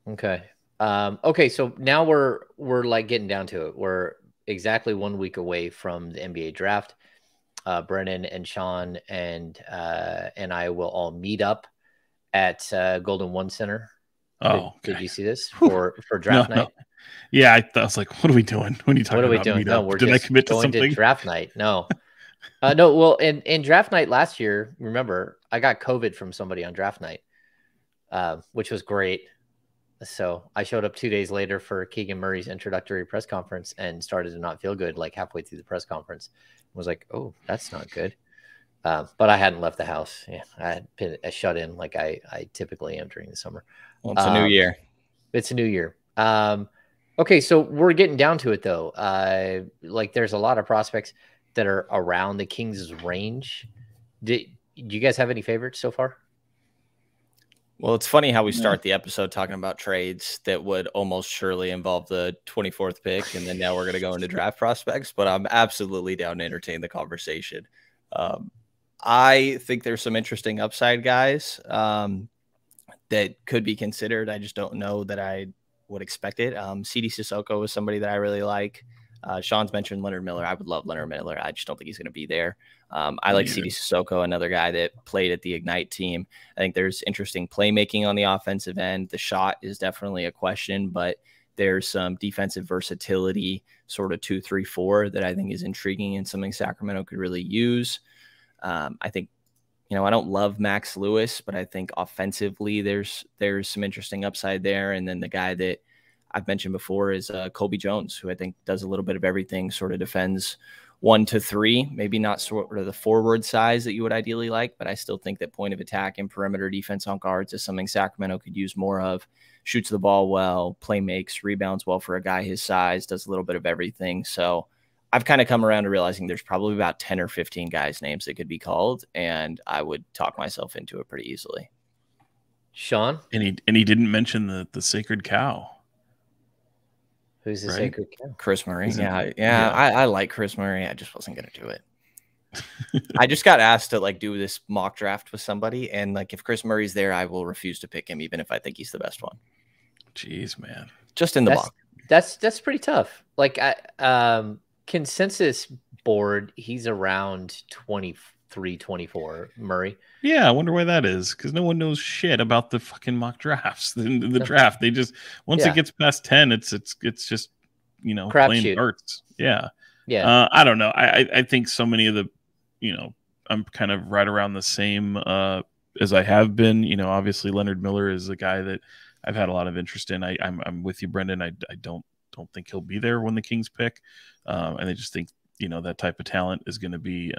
okay. Okay, so now we're like getting down to it. We're exactly 1 week away from the NBA draft. Brennan and Sean and I will all meet up at Golden One Center. Did you see this for draft night? No. Yeah, I was like, what are we doing? What are you talking about? Doing? No, we're Did just I commit to going something? to draft night. No. No, well, in draft night last year, remember, I got COVID from somebody on draft night, which was great. So I showed up 2 days later for Keegan Murray's introductory press conference and started to not feel good like halfway through the press conference. I was like, oh, that's not good. But I hadn't left the house. Yeah, I had been shut in like I typically am during the summer. Well, it's a new year. It's a new year. Okay, so we're getting down to it, though. Like there's a lot of prospects that are around the Kings' range. Do you guys have any favorites so far? Well, it's funny how we start the episode talking about trades that would almost surely involve the 24th pick, and then now we're going to go into draft prospects, but I'm absolutely down to entertain the conversation. I think there's some interesting upside guys that could be considered. I just don't know that I would expect it. CD Sissoko is somebody that I really like. Sean's mentioned Leonard Miller. I would love Leonard Miller. I just don't think he's going to be there. I like CD Sissoko, another guy that played at the Ignite team. I think there's interesting playmaking on the offensive end. The shot is definitely a question, but There's some defensive versatility, sort of 2-3-4, that I think is intriguing and something Sacramento could really use. I think, I don't love Max Lewis, but I think offensively there's some interesting upside there. And then the guy that I've mentioned before is Colby Jones, who I think does a little bit of everything, sort of defends 1-3, maybe not sort of the forward size that you would ideally like, but I still think that point of attack and perimeter defense on guards is something Sacramento could use more of. Shoots the ball well, play makes, rebounds well for a guy his size, does a little bit of everything. So I've kind of come around to realizing there's probably about 10 or 15 guys' names that could be called, and I would talk myself into it pretty easily. Sean? And he didn't mention the sacred cow. Who's the sacred cow? Chris Murray. Yeah. I like Chris Murray. I just wasn't going to do it. I just got asked to do this mock draft with somebody, and if Chris Murray's there, I will refuse to pick him, even if I think he's the best one. Jeez, man. Just in the mock. That's pretty tough. Consensus board, he's around 23, 24, Murray. Yeah, I wonder why that is, because no one knows shit about the fucking mock drafts. The draft, they just once it gets past 10, it's just playing darts. Yeah. I don't know. I think so many of the I'm kind of right around the same as I have been. Obviously Leonard Miller is a guy that I've had a lot of interest in. I'm with you, Brenden. I don't think he'll be there when the Kings pick, and I just think that type of talent is going to be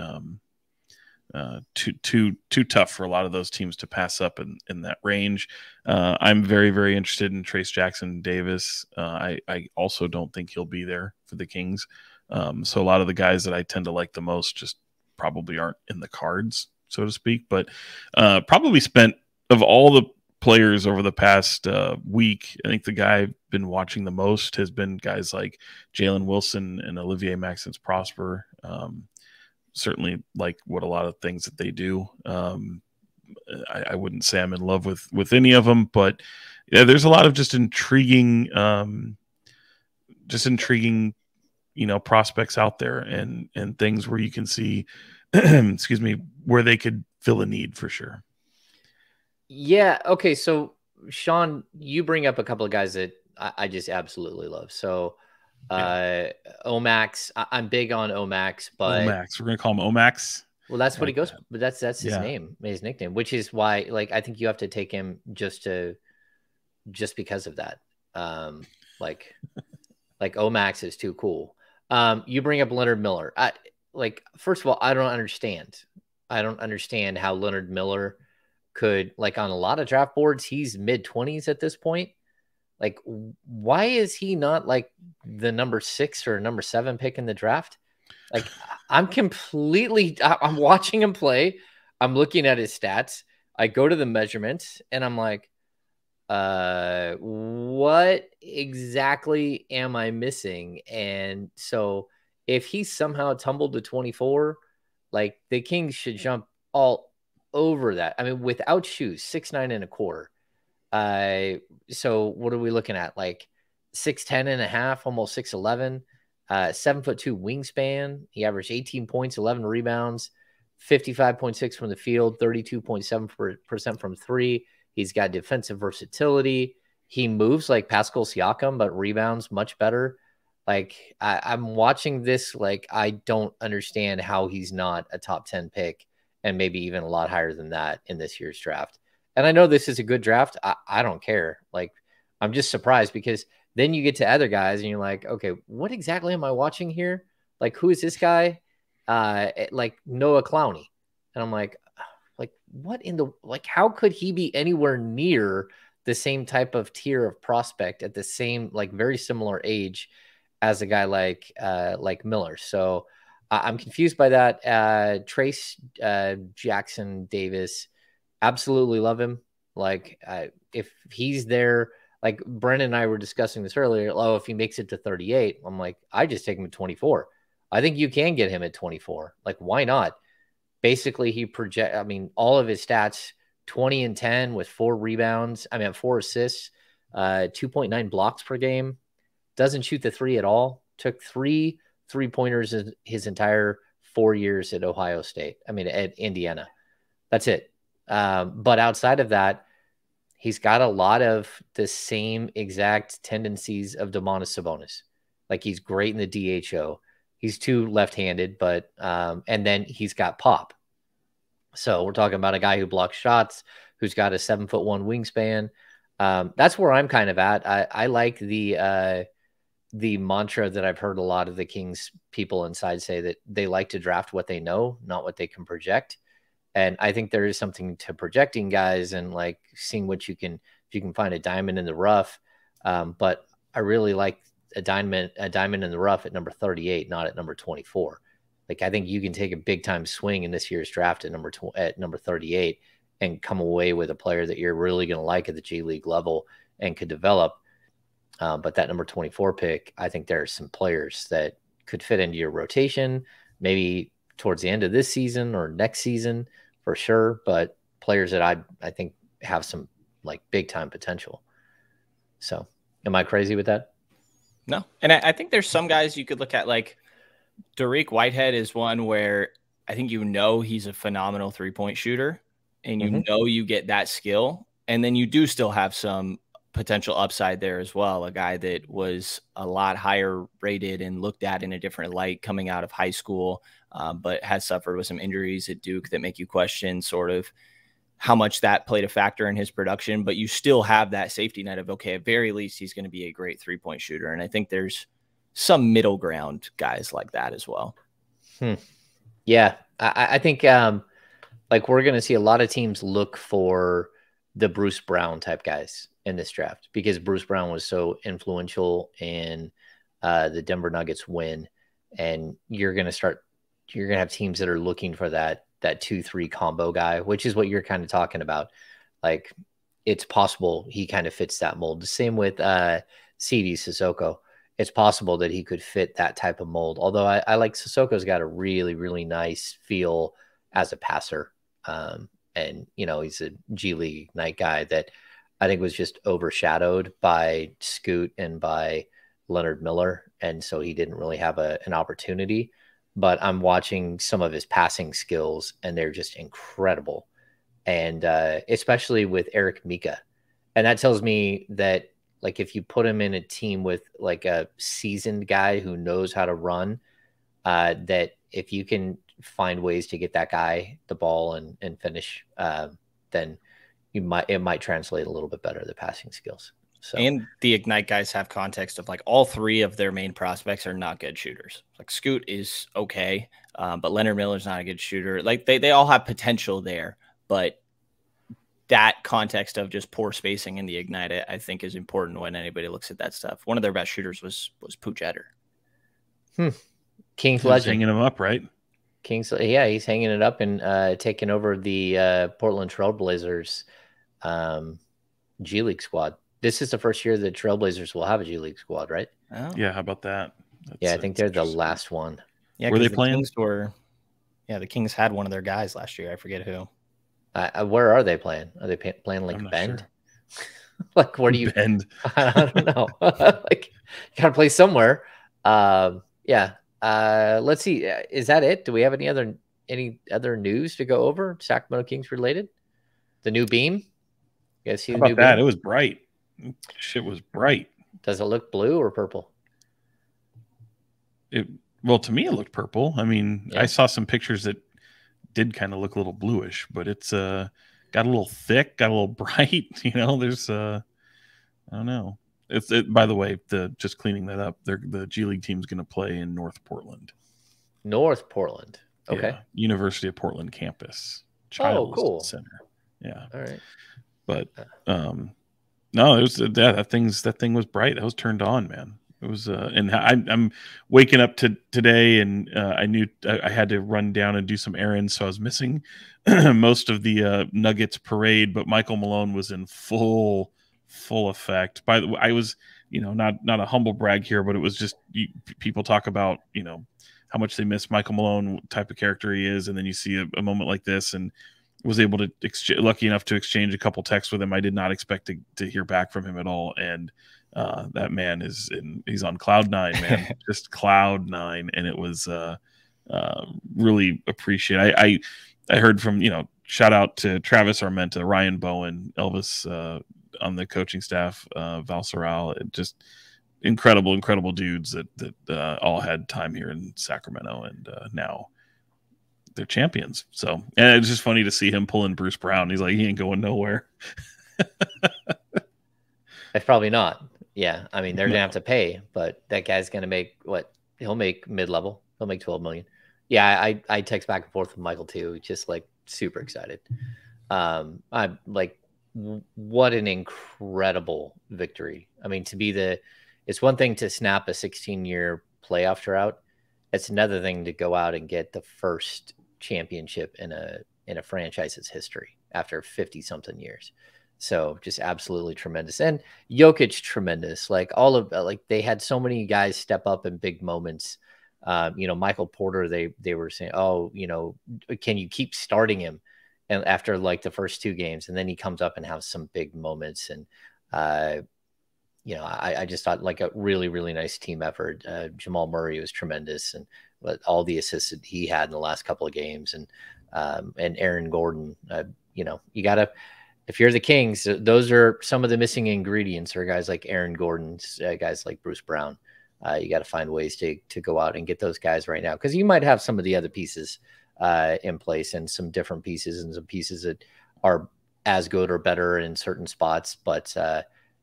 too tough for a lot of those teams to pass up in that range. I'm very, very interested in Trace Jackson Davis. I also don't think he'll be there for the Kings. So a lot of the guys that I tend to like the most just probably aren't in the cards, so to speak. But probably spent, of all the players over the past week, I think the guy I've been watching the most has been guys like Jalen Wilson and Olivier Maxence Prosper. Certainly like what a lot of things that they do. I wouldn't say I'm in love with any of them, but yeah, there's a lot of just intriguing prospects out there and things where you can see, excuse me, where they could fill a need for sure. Yeah. Okay. So Sean, you bring up a couple of guys that I just absolutely love. So Omax, I'm big on Omax, but Omax, we're going to call him Omax. Well, that's what he goes, but that's his name, his nickname, which is why, I think you have to take him just because of that. Omax is too cool. You bring up Leonard Miller. First of all, I don't understand how Leonard Miller could, on a lot of draft boards, he's mid-20s at this point. Why is he not the number 6 or number 7 pick in the draft? I'm watching him play. I'm looking at his stats. I go to the measurements and I'm like, what exactly am I missing? And so if he somehow tumbled to 24, the Kings should jump all over that. I mean, without shoes, 6'9.25". So what are we looking at? 6'10.5", almost 6'11", 7'2" wingspan. He averaged 18 points, 11 rebounds, 55.6 from the field, 32.7% from three. He's got defensive versatility. He moves like Pascal Siakam, but rebounds much better. I'm watching this. I don't understand how he's not a top 10 pick and maybe even a lot higher than that in this year's draft. And I know this is a good draft. I don't care. I'm just surprised because then you get to other guys and you're like, okay, what exactly am I watching here? Who is this guy? Noah Clowney. And I'm like, what in the, how could he be anywhere near the same type of tier of prospect at the same, very similar age as a guy like Miller? So I'm confused by that. Trace Jackson Davis, absolutely love him. If he's there, Brenden and I were discussing this earlier. Oh, if he makes it to 38, I'm like, I just take him at 24. I think you can get him at 24. Why not? Basically, all of his stats, 20 and 10 with 4 rebounds. 4 assists, 2.9 blocks per game. Doesn't shoot the 3 at all. Took 3 3-pointers in his entire 4 years at Ohio State. At Indiana. That's it. But outside of that, he's got a lot of the same exact tendencies of Domantas Sabonis. Like, he's great in the DHO. He's too left-handed, but and then he's got pop. So we're talking about a guy who blocks shots, who's got a 7'1" wingspan. That's where I'm kind of at. I like the mantra that I've heard a lot of the Kings people inside say, that they like to draft what they know, not what they can project. And I think there is something to projecting guys and like seeing what you can, if you can find a diamond in the rough. But I really like a diamond in the rough at number 38, not at number 24. Like, I think you can take a big time swing in this year's draft at number 38 and come away with a player that you're really going to like at the G League level and could develop. But that number 24 pick, I think there are some players that could fit into your rotation, maybe towards the end of this season or next season for sure. But players that I think have some like big time potential. So am I crazy with that? No. And I think there's some guys you could look at, like Dariq Whitehead is one where I think he's a phenomenal 3-point shooter, and you get that skill, and then you do still have some potential upside there as well. A guy that was a lot higher rated and looked at in a different light coming out of high school, but has suffered with some injuries at Duke that make you question sort of how much that played a factor in his production. But you still have that safety net of, okay, at very least, he's going to be a great 3-point shooter. And I think there's some middle ground guys like that as well. Yeah, I think like we're going to see a lot of teams look for the Bruce Brown type guys in this draft, because Bruce Brown was so influential in the Denver Nuggets win. And you're going to have teams that are looking for that 2-3 combo guy, which is what you're kind of talking about. Like, it's possible he kind of fits that mold. The same with CD Sissoko. It's possible that he could fit that type of mold. Although I like Sissoko's got a really, really nice feel as a passer. And, he's a G League Ignite guy that I think was just overshadowed by Scoot and by Leonard Miller. And so he didn't really have an opportunity. But I'm watching some of his passing skills, and they're just incredible. And especially with Eric Mika. And that tells me that, like, if you put him in a team with like a seasoned guy who knows how to run, that if you can find ways to get that guy the ball and finish, then it might translate a little bit better, the passing skills. So, and the Ignite guys have context of like all three of their main prospects are not good shooters. Like Scoot is okay, but Leonard Miller's not a good shooter. Like they all have potential there, but that context of just poor spacing in the Ignite, I think, is important when anybody looks at that stuff. One of their best shooters was Pooch Eder. Kings legend, hanging him up, right? Kings, yeah, he's hanging it up and taking over the Portland Trailblazers G League squad. This is the first year the Trailblazers will have a G League squad, right? Oh. Yeah, how about that? I think they're the last one. Yeah, were they playing? The Kings had one of their guys last year. I forget who. Where are they playing? Are they playing like Bend? Sure. Like, where do you Bend? I don't know. Like, you gotta play somewhere. Yeah. Let's see. Is that it? Do we have any other news to go over? Sacramento Kings related? The new beam? You guys see how the new about that? beam? It was bright. Shit was bright. Does it look blue or purple? Well, to me, it looked purple. I mean, yeah. I saw some pictures that did kind of look a little bluish, but it's got a little thick, got a little bright. There's I don't know. By the way, just cleaning that up, the G League team's going to play in North Portland. North Portland. Okay. Yeah, University of Portland campus. Cool. Center. Yeah. All right. But no, it was that thing was bright. That was turned on, man. It was, and I'm waking up today, and I knew I had to run down and do some errands, so I was missing most of the Nuggets parade. But Michael Malone was in full effect. By the way, I was, not a humble brag here, but it was just people talk about how much they miss Michael Malone, what type of character he is, and then you see a moment like this, and was able to lucky enough to exchange a couple texts with him. I did not expect to hear back from him at all, and that man he's on cloud nine, man. Just cloud nine. And it was really appreciate. I heard from shout out to Travis Armenta, Ryan Bowen, Elvis on the coaching staff, Val Soral, just incredible dudes that all had time here in Sacramento, and now they're champions. So, and it's just funny to see him pulling Bruce Brown. He's like, he ain't going nowhere. It's probably not. Yeah, I mean, they're gonna have to pay, but that guy's gonna make what? He'll make mid-level. He'll make 12 million. Yeah, I text back and forth with Michael too, just like super excited. I'm like, what an incredible victory. I mean, it's one thing to snap a 16-year playoff drought. It's another thing to go out and get the first championship in a franchise's history after 50-something years. So just absolutely tremendous. And Jokic, tremendous. Like they had so many guys step up in big moments. Michael Porter, they were saying, oh, can you keep starting him? And after like the first 2 games, and then he comes up and has some big moments. And, I just thought like a really, really nice team effort. Jamal Murray was tremendous, and all the assists that he had in the last couple of games, and Aaron Gordon, you gotta, if you're the Kings, those are some of the missing ingredients are guys like Aaron Gordon, guys like Bruce Brown. You got to find ways to go out and get those guys right now, because you might have some of the other pieces in place, and some different pieces, and some pieces that are as good or better in certain spots, but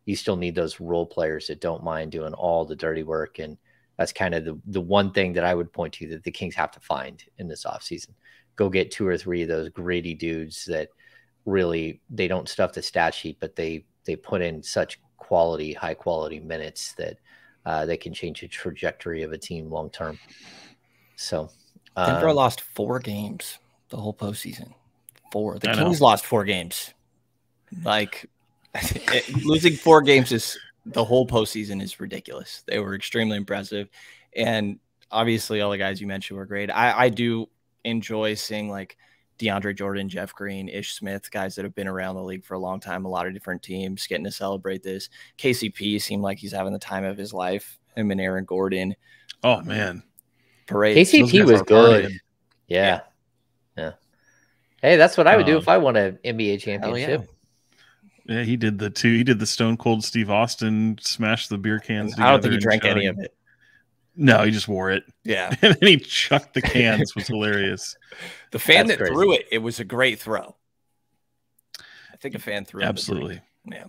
you still need those role players that don't mind doing all the dirty work. And that's kind of the one thing that I would point to that the Kings have to find in this offseason. Go get 2 or 3 of those gritty dudes that really, they don't stuff the stat sheet, but they put in such high quality minutes that they can change the trajectory of a team long term. So Denver lost 4 games the whole postseason. 4. The Kings lost 4 games. Like, losing 4 games is the whole postseason is ridiculous. They were extremely impressive, and obviously all the guys you mentioned were great. I do enjoy seeing like DeAndre Jordan, Jeff Green, Ish Smith, guys that have been around the league for a long time, a lot of different teams getting to celebrate this. KCP seemed like he's having the time of his life. Him and Aaron Gordon. Oh man, parade. KCP was good. Yeah. Hey, that's what I would do if I won an NBA championship. Yeah, he did the Stone Cold Steve Austin smash the beer cans. I don't think he drank any of it. No, he just wore it. Yeah. And then he chucked the cans. Was hilarious. The fan that threw it, it was a great throw. I think a fan threw it. Absolutely.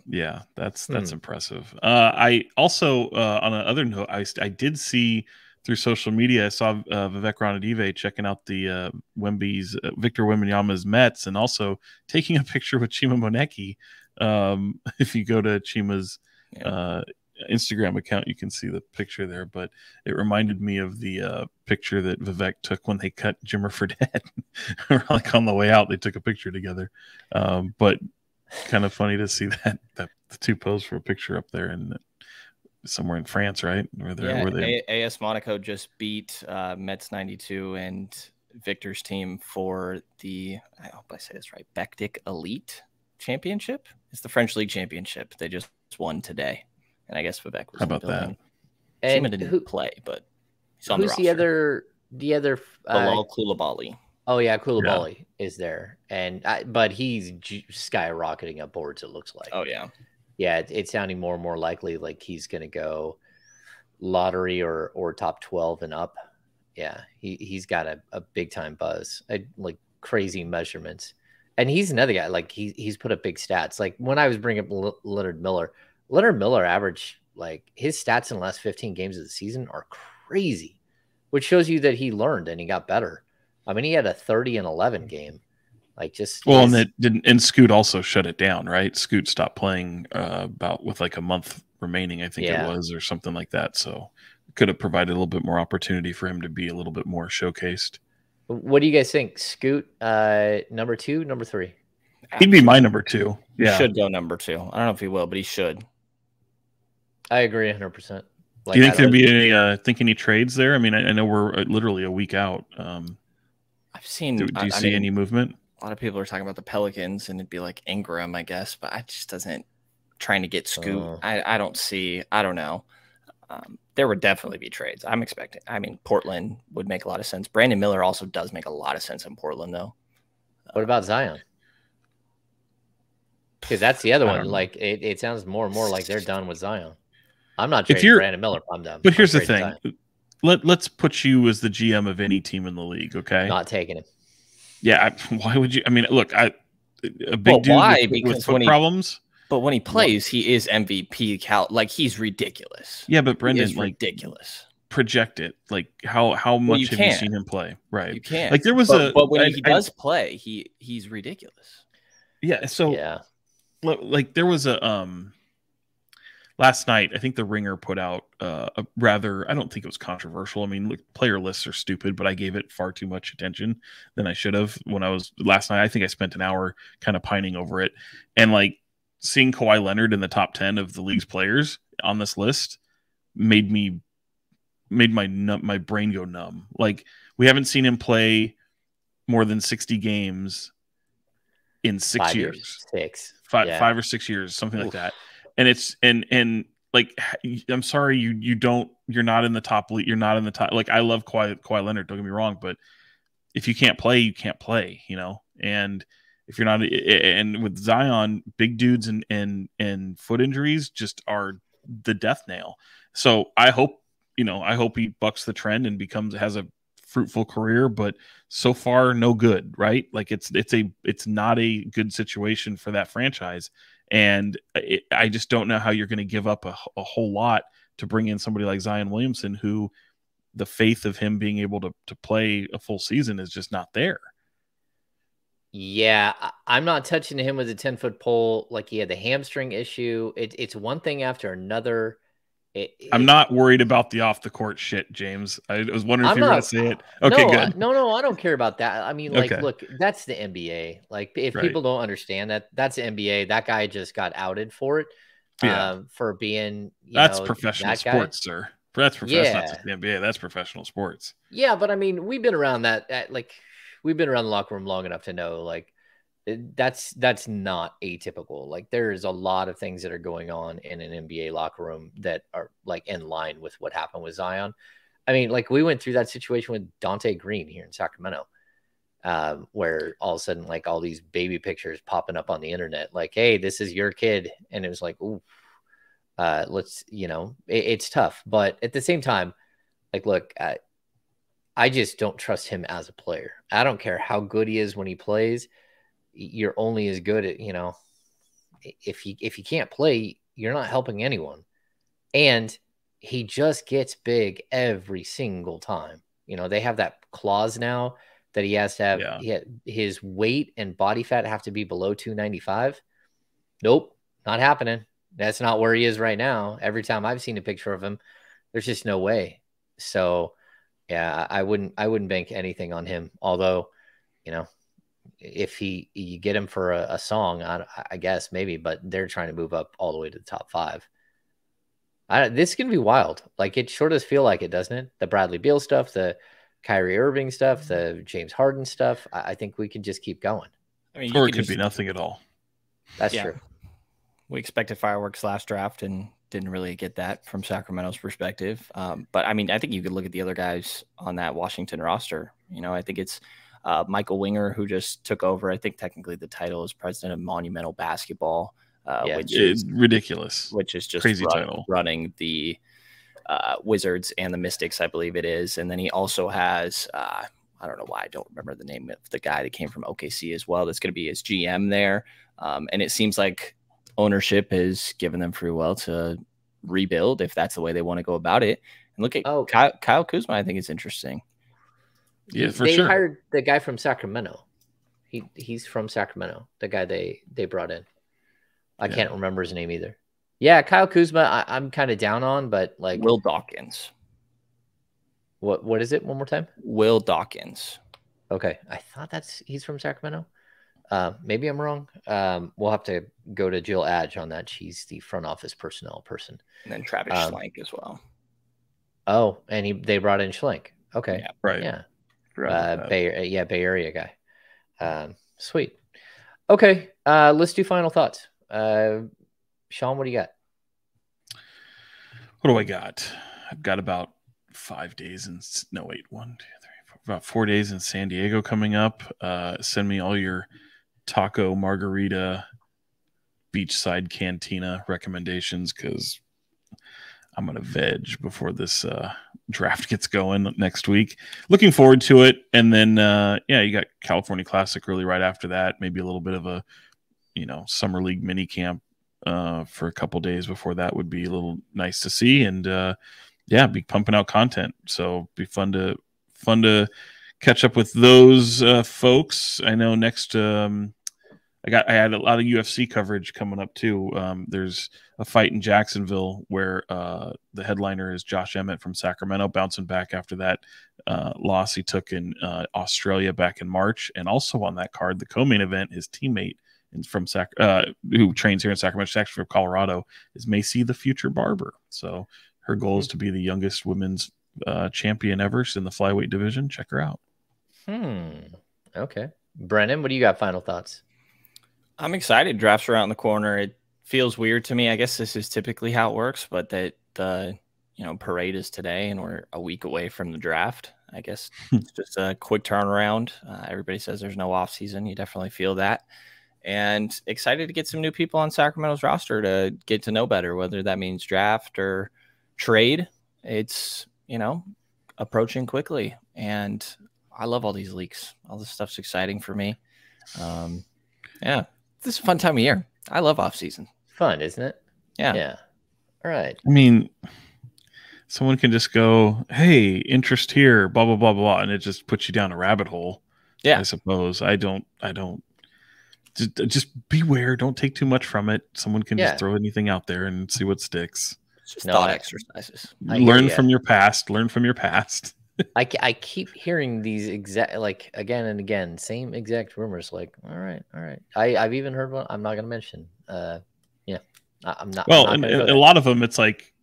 Yeah, that's impressive. I also, on another note, I did see through social media, I saw Vivek Ranadive checking out the Victor Wembanyama's Mets, and also taking a picture with Chima Moneke. If you go to Chima's Instagram account, you can see the picture there, but it reminded me of the picture that Vivek took when they cut Jimmer Fredette. Like on the way out, they took a picture together. But kind of funny to see that the 2 pose for a picture up there and somewhere in France, right? AS Monaco just beat Mets 92 and Victor's team for the, I hope I say this right, Bectic Elite Championship. It's the French League Championship. They just won today. And I guess Vivek was. How about that? And didn't play, but he's on the roster. The other Bilal Coulibaly. Oh yeah, Coulibaly is there, and but he's skyrocketing up boards. It looks like. Oh yeah, it's sounding more and more likely like he's going to go lottery or top 12 and up. Yeah, he's got a big time buzz, like crazy measurements, and he's another guy. Like he's put up big stats. Like when I was bringing up Leonard Miller averaged, like his stats in the last 15 games of the season are crazy, which shows you that he learned and he got better. I mean, he had a 30-11 game. Like just and that didn't. And Scoot also shut it down, right? Scoot stopped playing about with like a month remaining, I think it was, or something like that. So it could have provided a little bit more opportunity for him to be a little bit more showcased. What do you guys think? Scoot, number 2, number 3? He'd be my number 2. Yeah, he should go number 2. I don't know if he will, but he should. I agree 100%. Do you think there'd be any trades there? I mean, I know we're literally a week out. I've seen. Do you see any movement? A lot of people are talking about the Pelicans, and it'd be like Ingram, I guess, but I just doesn't trying to get Scoot. I don't see. I don't know. There would definitely be trades. I'm expecting. I mean, Portland would make a lot of sense. Brandon Miller also does make a lot of sense in Portland, though. What about Zion? Because that's the other I one. don't know. Like it sounds more and more like they're done with Zion. I'm not If trading you're, Brandon Miller. I'm done. but I'm here's the trading thing. Zion. Let's put you as the GM of any team in the league, okay? Not taking him. Yeah, why would you? I mean, look, a big Well, dude why? with Because foot problems. but when he plays, he is MVP like he's ridiculous. Yeah, but He Brendan, is like, project project it. Like, how Well, much you have you can't. seen him play? Right. You can't. Like, there was but when he does play, he's ridiculous. yeah. So Yeah. like there was last night, I think the Ringer put out a rather, I don't think it was controversial. I mean, look, player lists are stupid, but I gave it far too much attention than I should have when I was last night. I think I spent an hour kind of pining over it. And like seeing Kawhi Leonard in the top 10 of the league's players on this list made my brain go numb. Like, we haven't seen him play more than 60 games in 6 years. 6. Yeah. 5 or 6 years, something like that. And it's and like, I'm sorry, you're not in the top. You're not in the top. Like, I love Kawhi Leonard, don't get me wrong, but if you can't play, you can't play, and if you're not, and with Zion, big dudes and foot injuries just are the death nail. So I hope he bucks the trend and has a fruitful career, but so far no good, right? Like, it's not a good situation for that franchise. And I just don't know how you're going to give up a whole lot to bring in somebody like Zion Williamson, who the faith of him being able to play a full season is just not there. Yeah, I'm not touching him with a 10-foot pole. Like, he had the hamstring issue. It's one thing after another. I'm not worried about the off the court shit, James. I was wondering if you were going to say it. Okay, good. No, I don't care about that. I mean, like, Okay. Look, that's the NBA. Like, if people don't understand that's the NBA. That guy just got outed for it. For being, that's professional sports, sir. That's not just the NBA. That's professional sports. Yeah, but I mean, we've been around we've been around the locker room long enough to know, like, that's not atypical. Like, there's a lot of things that are going on in an NBA locker room that are like in line with what happened with Zion. I mean, like, we went through that situation with Dante Green here in Sacramento, where all of a sudden, like, all these baby pictures popping up on the internet, like, hey, this is your kid. And it was like, ooh, it's tough. But at the same time, like, look, I just don't trust him as a player. I don't care how good he is when he plays. You're only as good at, if you can't play, you're not helping anyone. And he just gets big every single time. They have that clause now that he has to have his weight and body fat have to be below 295. Nope, not happening. That's not where he is right now. Every time I've seen a picture of him, there's just no way. So yeah, I wouldn't bank anything on him. Although, if you get him for a song, I guess maybe, but they're trying to move up all the way to the top 5. This is going to be wild. Like, it sure does feel like it, doesn't it? The Bradley Beal stuff, the Kyrie Irving stuff, the James Harden stuff. I think we can just keep going. I mean, or it could be nothing at all. That's true. We expected fireworks last draft and didn't really get that from Sacramento's perspective. But I mean, I think you could look at the other guys on that Washington roster. I think it's Michael Winger, who just took over. I think technically the title is president of Monumental Basketball, which is ridiculous. Which is just crazy title, running the Wizards and the Mystics, I believe it is. And then he also has I don't know why I don't remember the name of the guy that came from OKC as well. That's going to be his GM there. And it seems like ownership has given them free will to rebuild if that's the way they want to go about it. And look at Kyle Kuzma. I think it's interesting. Yeah, they hired the guy from Sacramento. He's from Sacramento. The guy they brought in. I can't remember his name either. Yeah, Kyle Kuzma. I'm kind of down on, but like Will Dawkins. What is it? One more time. Will Dawkins. Okay, I thought he's from Sacramento. Maybe I'm wrong. We'll have to go to Jill Adge on that. She's the front office personnel person. And then Travis Schlenk as well. Oh, and they brought in Schlenk. Okay. Yeah, right. Yeah. Bay Area guy. Sweet. Okay. Let's do final thoughts. Sean, what do you got? What do I got? I've got about 5 days and 1, 2, 3, 4, about 4 days in San Diego coming up. Send me all your taco, margarita, beachside cantina recommendations, because I'm going to veg before this draft gets going next week. Looking forward to it. And then, you got California Classic really right after that. Maybe a little bit of a, summer league mini camp for a couple days before that would be a little nice to see. And be pumping out content. So be fun to catch up with those folks. I know next I had a lot of UFC coverage coming up too. There's a fight in Jacksonville where the headliner is Josh Emmett from Sacramento, bouncing back after that loss he took in Australia back in March. And also on that card, the co-main event, his teammate from who trains here in Sacramento, she's actually from Colorado, is Macy the Future Barber. So her goal is to be the youngest women's champion ever in the flyweight division. Check her out. Okay. Brenden, what do you got? Final thoughts? I'm excited. Drafts around the corner. It feels weird to me. I guess this is typically how it works, but that the parade is today and we're a week away from the draft. I guess it's just a quick turnaround. Everybody says there's no off season. You definitely feel that. And excited to get some new people on Sacramento's roster to get to know better, whether that means draft or trade. It's, approaching quickly. And I love all these leaks. All this stuff's exciting for me. This is a fun time of year. I love off season. Fun, isn't it? Yeah. All right. I mean, someone can just go, hey, interest here, blah, blah, blah, blah, and it just puts you down a rabbit hole. Yeah. I suppose. I don't just beware. Don't take too much from it. Someone can just throw anything out there and see what sticks. It's just thought exercises. Learn from your past. Learn from your past. I keep hearing these again and again, same exact rumors. Like, all right. I've even heard one. I'm not going to mention. I'm not. Well, I'm not and a lot of them, it's like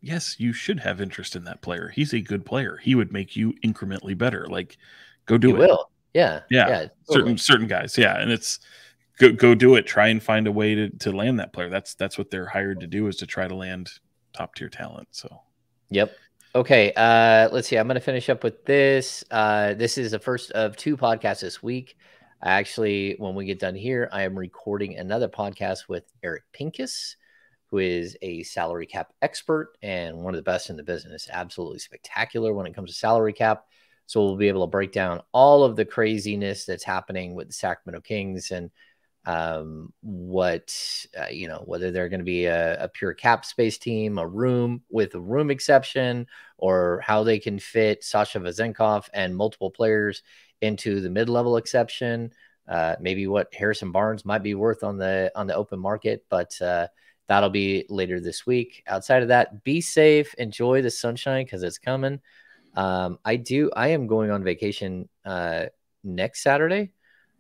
yes, you should have interest in that player. He's a good player. He would make you incrementally better. Like, go do it. Will. Yeah. Totally. Certain guys. Yeah, and it's go do it. Try and find a way to land that player. That's what they're hired to do, is to try to land top tier talent. So. Yep. Okay, let's see. I'm going to finish up with this. This is the first of 2 podcasts this week. Actually, when we get done here, I am recording another podcast with Eric Pincus, who is a salary cap expert and one of the best in the business. Absolutely spectacular when it comes to salary cap. So we'll be able to break down all of the craziness that's happening with the Sacramento Kings and whether they're going to be a pure cap space team, a room with a room exception, or how they can fit Sasha Vezenkov and multiple players into the mid-level exception. Maybe what Harrison Barnes might be worth on the open market, but that'll be later this week. Outside of that, be safe, enjoy the sunshine because it's coming. I am going on vacation next Saturday,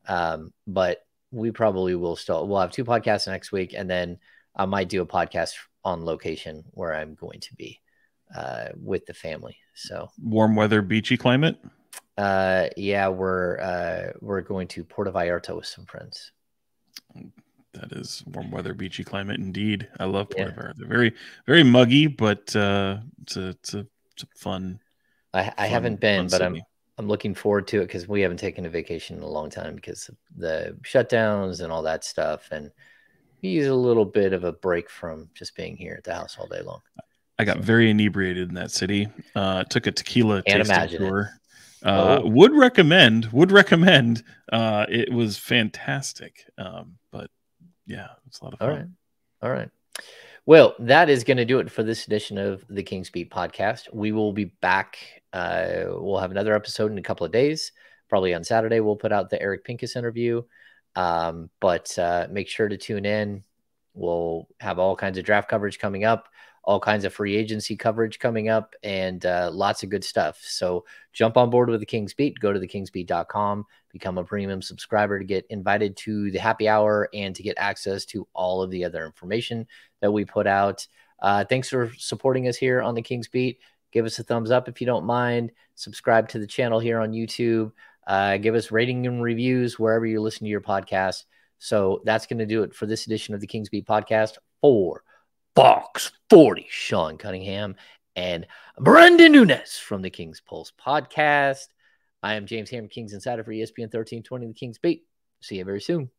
but we probably will we'll have 2 podcasts next week, and then I might do a podcast on location where I'm going to be with the family. So warm weather, beachy climate. We're going to Puerto Vallarta with some friends. That is warm weather, beachy climate indeed. I love Puerto Vallarta. Very, very muggy, but it's a fun. I haven't been, but I'm looking forward to it because we haven't taken a vacation in a long time because of the shutdowns and all that stuff. And we use a little bit of a break from just being here at the house all day long. I got very inebriated in that city. Took a tequila tasting tour. Would recommend. It was fantastic. But yeah, it's a lot of fun. All right. Well, that is going to do it for this edition of the Kings Beat podcast. We will be back. We'll have another episode in a couple of days. Probably on Saturday, we'll put out the Eric Pincus interview. But make sure to tune in. We'll have all kinds of draft coverage coming up, all kinds of free agency coverage coming up, and lots of good stuff. So jump on board with the Kings Beat. Go to thekingsbeat.com, become a premium subscriber to get invited to the happy hour and to get access to all of the other information that we put out. Thanks for supporting us here on the Kings Beat. Give us a thumbs up if you don't mind. Subscribe to the channel here on YouTube. Give us rating and reviews wherever you listen to your podcast. So that's going to do it for this edition of the Kings Beat podcast. For Box 40, Sean Cunningham and Brenden Nunes from the Kings Pulse podcast. I am James Hammer, Kings Insider for ESPN 1320, the Kings Beat. See you very soon.